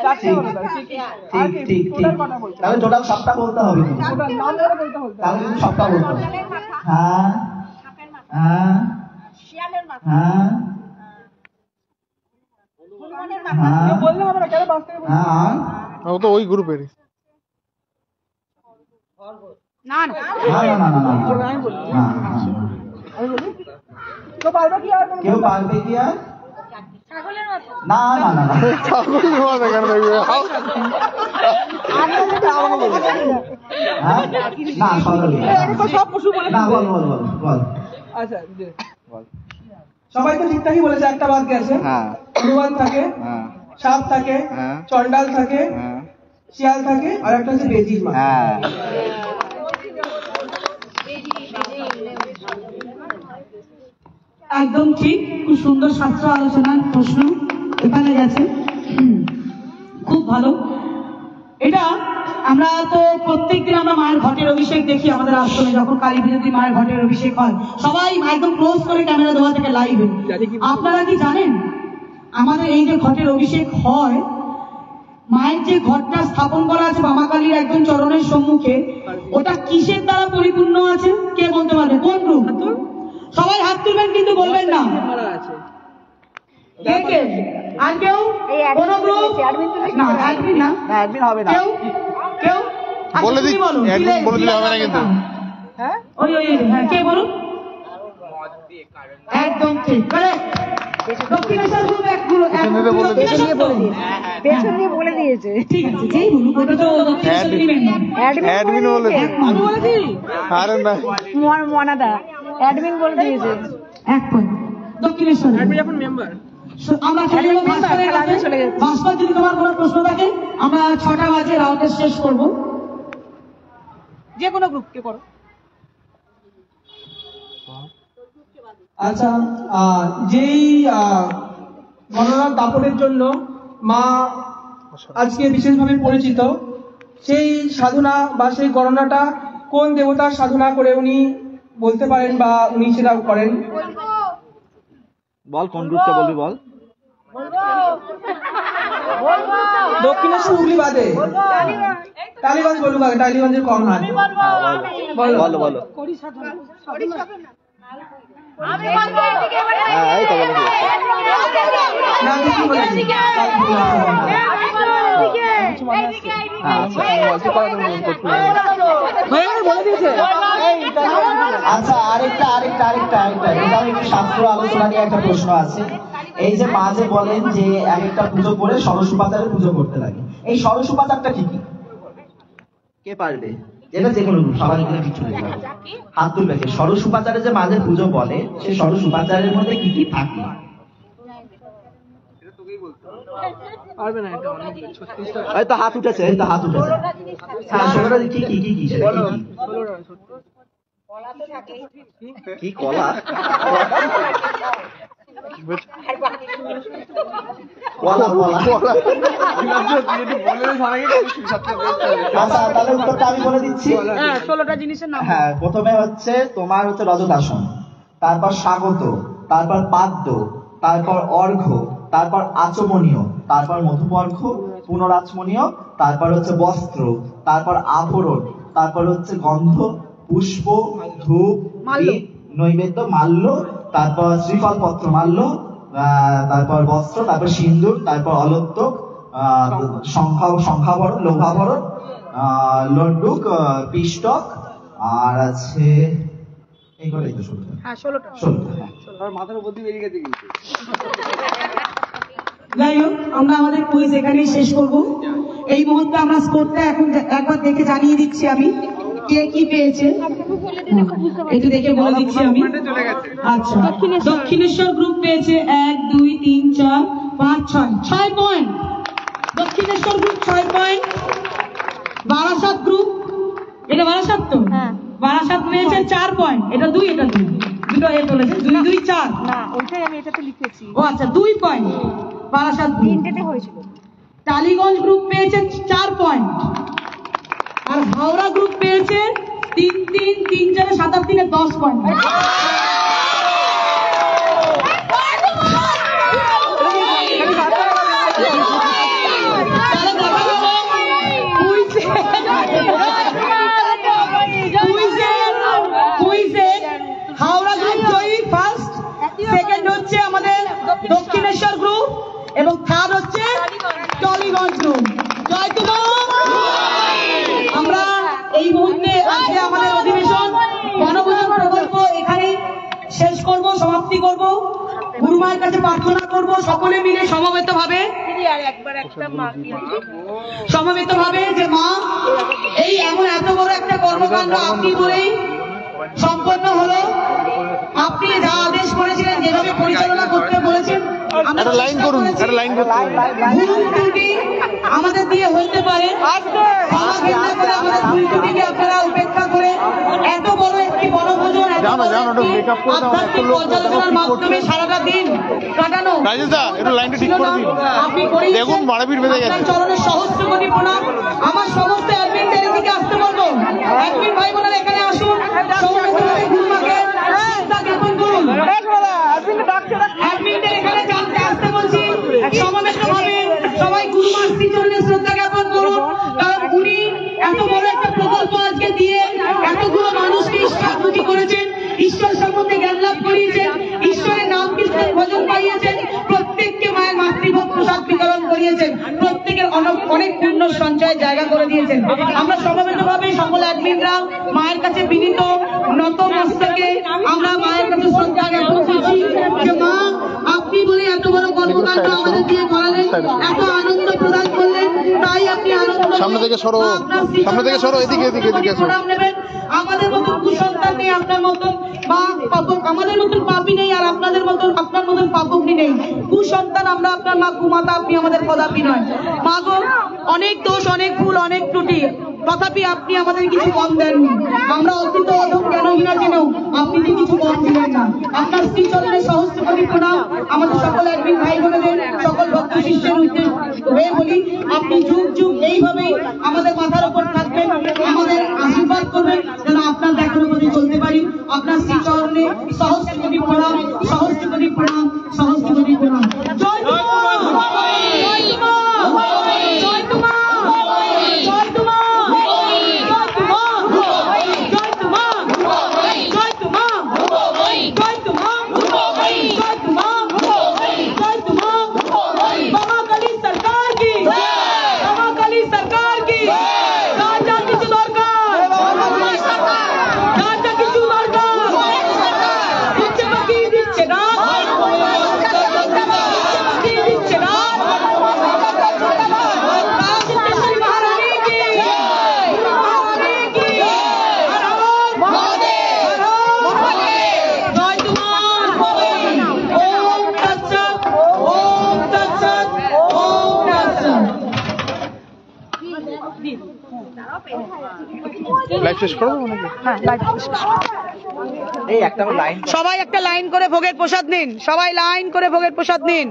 চারটে হলো তাহলে, ঠিক ঠিক ঠিক ঠিক তাহলে টোটাল সবটা বলতে হবে কিন্তু। ওটার নাম ধরে বলতে হবে। তাহলে কিন্তু সবটা বলতে হবে। হ্যাঁ হ্যাঁ হ্যাঁ হ্যাঁ কেউ বললে হবে না, কেন বাস থেকে বলতে হবে? হ্যাঁ ও তো ওই গ্রুপেরই। না না না না না না না আমি বলি, হ্যাঁ, হ্যাঁ। আমি বলি তো পারবে কি আর কোনো? কেউ পারবে কি আর? ছাগলের মতো না না না না ছাগল মাথা কেন দেখবে? হ্যাঁ না সকালে সব পশু বলে না বল বল বল বল আচ্ছা যে সবাই তো ঠিকঠাকই বলেছে, একটা বাদ গেছে। হ্যাঁ হনুমান থাকে, হ্যাঁ সাপ থাকে, হ্যাঁ। চন্ডাল থাকে, হ্যাঁ শিয়াল থাকে, আর একটা হচ্ছে বেজির মা। হ্যাঁ একদম ঠিক, খুব সুন্দর শাস্ত্র আলোচনার প্রশ্ন এখানে গেছে, খুব ভালো। এটা আমরা তো প্রত্যেকদিন আমরা মায়ের ঘটের অভিষেক দেখি আমাদের আশ্রমে, যখন কালী পুজোতে মায়ের ঘটের অভিষেক হয় সবাই একদম ক্লোজ করে ক্যামেরা দেওয়া থেকে লাইভে। আপনারা কি জানেন আমাদের এই যে ঘটের অভিষেক হয়, মায়ের যে ঘটটা স্থাপন করা আছে বামাকালীর একদম চরণের সম্মুখে, ওটা কিসের দ্বারা পরিপূর্ণ আছে কে বলতে পারবে? কোন গ্রুপ? সবাই হাত তুলবেন কিন্তু বলবেন না। কে কে? আর কেউ? কোন গ্রুপ? না অ্যাডমিন না, না অ্যাডমিন হবে না। কেউ কেউ? আচ্ছা, বলে তুমি দিচ্ছি, বলো। একদম বলে দিলে হবে না কিন্তু। হ্যাঁ ওই ওই হ্যাঁ, কে বলুন? একদম ঠিক করে। দক্ষিণেশ্বর গ্রুপ এক গ্রুপ পেছনে বলে দিয়েছে। পেছন দিয়ে বলে দিয়েছে। ঠিক আছে, যেই বলুন, ওটা তো দক্ষিণেশ্বর নিবেন না। অ্যাডমিন বলে দিয়েছে। আমি বলেছি আরে না মনাদা অ্যাডমিন বলে দিয়েছে। এক পয়েন্ট দক্ষিণেশ্বর। আমি এখন মেম্বার। আমরা চলে যাবো ভাস্করের কাছে। চলে যাচ্ছি। ভাস্কর, যদি তোমার কোনো প্রশ্ন থাকে আমরা 6টা বাজে রাউন্ডে শেষ করবো। যে কোনো গ্রুপকে করো। আচ্ছা যেই গণনার দাপটের জন্য মা আজকে বিশেষভাবে পরিচিত, সেই সাধনা বা সেই গণনাটা কোন দেবতার সাধনা করে উনি বলতে পারেন বা উনি সেটা করেন? বল কোন গ্রুপটা বলবি বল। দক্ষিণেশ্বর হুগলি বাদে টালিগঞ্জ বলুক আগে, টালিগঞ্জের কম হাত। বলো বলো হ্যাঁ এই তো বলে দিয়েছে। না কিছু বলেছি। হ্যাঁ আচ্ছা বলছি কত তুমি করতে বলে দিয়েছে। আচ্ছা আরেকটা এখানে একটু শাস্ত্র আলোচনা নিয়ে একটা প্রশ্ন আছে। এই যে মা যে বলেন যে এক একটা পুজো করে ষোড়শোপাচারে পুজো করতে লাগে, এই ষোড়শোপাচারটা কি কি? কে পারবে? এটা যে কোনো সবাই মিলে কিছু হাত তুলবে। ষোড়শোপাচারে যে মাঝে পুজো বলে, সেই ষোড়শোপাচারের মধ্যে কি কি থাকে? পারবে না, এটা অনেক এই তো হাত উঠেছে, এই তো হাত উঠেছে। হ্যাঁ 16টা কি কি কি কি সেটা কি কি? কি কলা? কলা কলা। আচ্ছা তাহলে উত্তরটা আমি বলে দিচ্ছি। হ্যাঁ 16টা জিনিসের নাম। হ্যাঁ প্রথমে হচ্ছে তোমার হচ্ছে রজতাসন, তারপর স্বাগত, তারপর পাদ্য, তারপর অর্ঘ্য, তারপর আচমনীয়, তারপর মধুপর্ঘ, পুনরাচমনীয়, তারপর হচ্ছে বস্ত্র, তারপর আভরণ, তারপর হচ্ছে গন্ধ, পুষ্প, ধূপ, দীপ, নৈবেদ্য, মাল্য, তারপর শ্রীফল পত্র মাল্য, তারপর বস্ত্র, তারপর সিন্দুর, তারপর অলত্তক, সংখ্যাভরণ, লৌহাভরণ, লড্ডুক, পিষ্টক, আর আছে এই কটাই তো 16টা। হ্যাঁ 16টা। 16টা হ্যাঁ। মাথার উপর দিয়ে বেরিয়ে গেছে কিন্তু। যাই হোক, আমরা আমাদের কুইজ এখানেই শেষ করব। এই মুহূর্তে আমরা স্কোরটা এখন একবার দেখে জানিয়ে দিচ্ছি আমি, কে কি পেয়েছে একটু দেখে বলে দিচ্ছি আমি। আচ্ছা, দক্ষিণেশ্বর গ্রুপ পেয়েছে 1 2 3 4 5 6 point. Dakshineswar group 6 point. Barasat group, এটা বারাসাত তো, বারাসাত পেয়েছে 4 পয়েন্ট। এটা 2, এটা 2, দুটো এ বলেছে 2 2 4। না ওইটাই আমি এটাতে লিখেছি। ও আচ্ছা 2 পয়েন্ট বারাসাত গ্রুপ। 3টেতে হয়েছিল। টালিগঞ্জ গ্রুপ পেয়েছে 4 পয়েন্ট, আর হাওড়া গ্রুপ পেয়েছে 3 3 3 4 7 8 3 10 পয়েন্ট। করব, গুরু মায়ের কাছে প্রার্থনা করব সকলে মিলে সমবেতভাবে যে মা এই এমন এত বড় একটা কর্মকাণ্ড আপনি বলেই সম্পন্ন হলো। আপনি যা আদেশ করেছিলেন, যেভাবে পরিচালনা করতে বলেছেন, একটা লাইন করুন, একটা লাইন করতে ভুল ত্রুটি আমাদের দিয়ে হইতে পারে, আমাদের ভুল ত্রুটিকে আপনারা উপেক্ষা করে এত বড় একটি বনভোজন, এত বড় একটি আধ্যাত্মিক পর্যালোচনার মাধ্যমে সারাটা দিন কাটানো একটু লাইনটা ঠিক করে দিন। আপনি করেই দেখুন মারাপিট বেঁধে গেছে। আপনার চরণের সহস্র কোটি প্রণাম। আমার সমস্ত অ্যাডমিনদের এদিকে আসতে বলবো, অ্যাডমিন ভাই বোনেরা এখানে আসুন, সমবেতভাবে গুরুমাকে শ্রদ্ধা জ্ঞাপন করুন। অ্যাডমিনদের এখানে জানতে আসতে বলছি, সমবেতভাবে সবাই গুরুমার শ্রীচরণে শ্রদ্ধা জ্ঞাপন করুন, কারণ উনি এত বড় একটা প্রকল্প আজকে দিয়ে এতগুলো মানুষকে ঈশ্বরমুখী করেছেন, ঈশ্বর সম্বন্ধে জ্ঞান লাভ করিয়েছেন, ঈশ্বরের নাম কীর্তন ভজন পাইয়েছেন, প্রত্যেককে মায়ের মাতৃভোগ প্রসাদ বিতরণ করিয়েছেন, প্রত্যেকের অনেক পূর্ণ সঞ্চয়ের জায়গা করে দিয়েছেন। আমরা সমবেতভাবে সকল অ্যাডমিনরা মায়ের কাছে বিনীত নত মস্তকে আমরা মায়ের কাছে শ্রদ্ধা জ্ঞাপন করছি যে মা আপনি বলে এত বড় কর্মকাণ্ড আমাদের দিয়ে করালেন, এত আনন্দ প্রদান করলেন, তাই আপনি আনন্দ সামনে থেকে সরো, সামনে থেকে সরো, এদিকে এদিকে এদিকে এসো। আমাদের মতন কুসন্তান নেই, আপনার মতন বা পাপক, আমাদের মতন পাপী নেই, আর আপনাদের মতন আপনার মতন পাপকই নেই। কুসন্তান আমরা, আপনার মা কুমাতা, আপনি আমাদের কদাপি নয়। মা গো, অনেক দোষ, অনেক ভুল, অনেক ত্রুটি, তথাপি আপনি আমাদের কিছু কম দেননি। আমরা অতীত অধম জ্ঞানহীনা জেনেও আপনি যে কিছু কম দিলেন না। আপনার শ্রীচরণের সহস্র কোটি প্রণাম। আমাদের সকল অ্যাডমিন ভাই বোনেদের, সকল ভক্ত শিষ্যের হয়ে বলি, আপনি যুগ যুগ এইভাবেই আমাদের মাথার উপর থাকবেন, আমাদের আশীর্বাদ করবেন, যেন আপনার দেখার উপরে চলতে পারি। আপনার শ্রীচরণে সহস্র কোটি প্রণাম, সহস্র কোটি প্রণাম, সহস্র কোটি প্রণাম। জয় মা, জয় মা, জয় মা, জয় মা, লাইভ শেষ করবো নাকি? হ্যাঁ, লাইভ শেষ। এই একটা লাইন সবাই একটা লাইন করে ভোগের প্রসাদ নিন, সবাই লাইন করে ভোগের প্রসাদ নিন।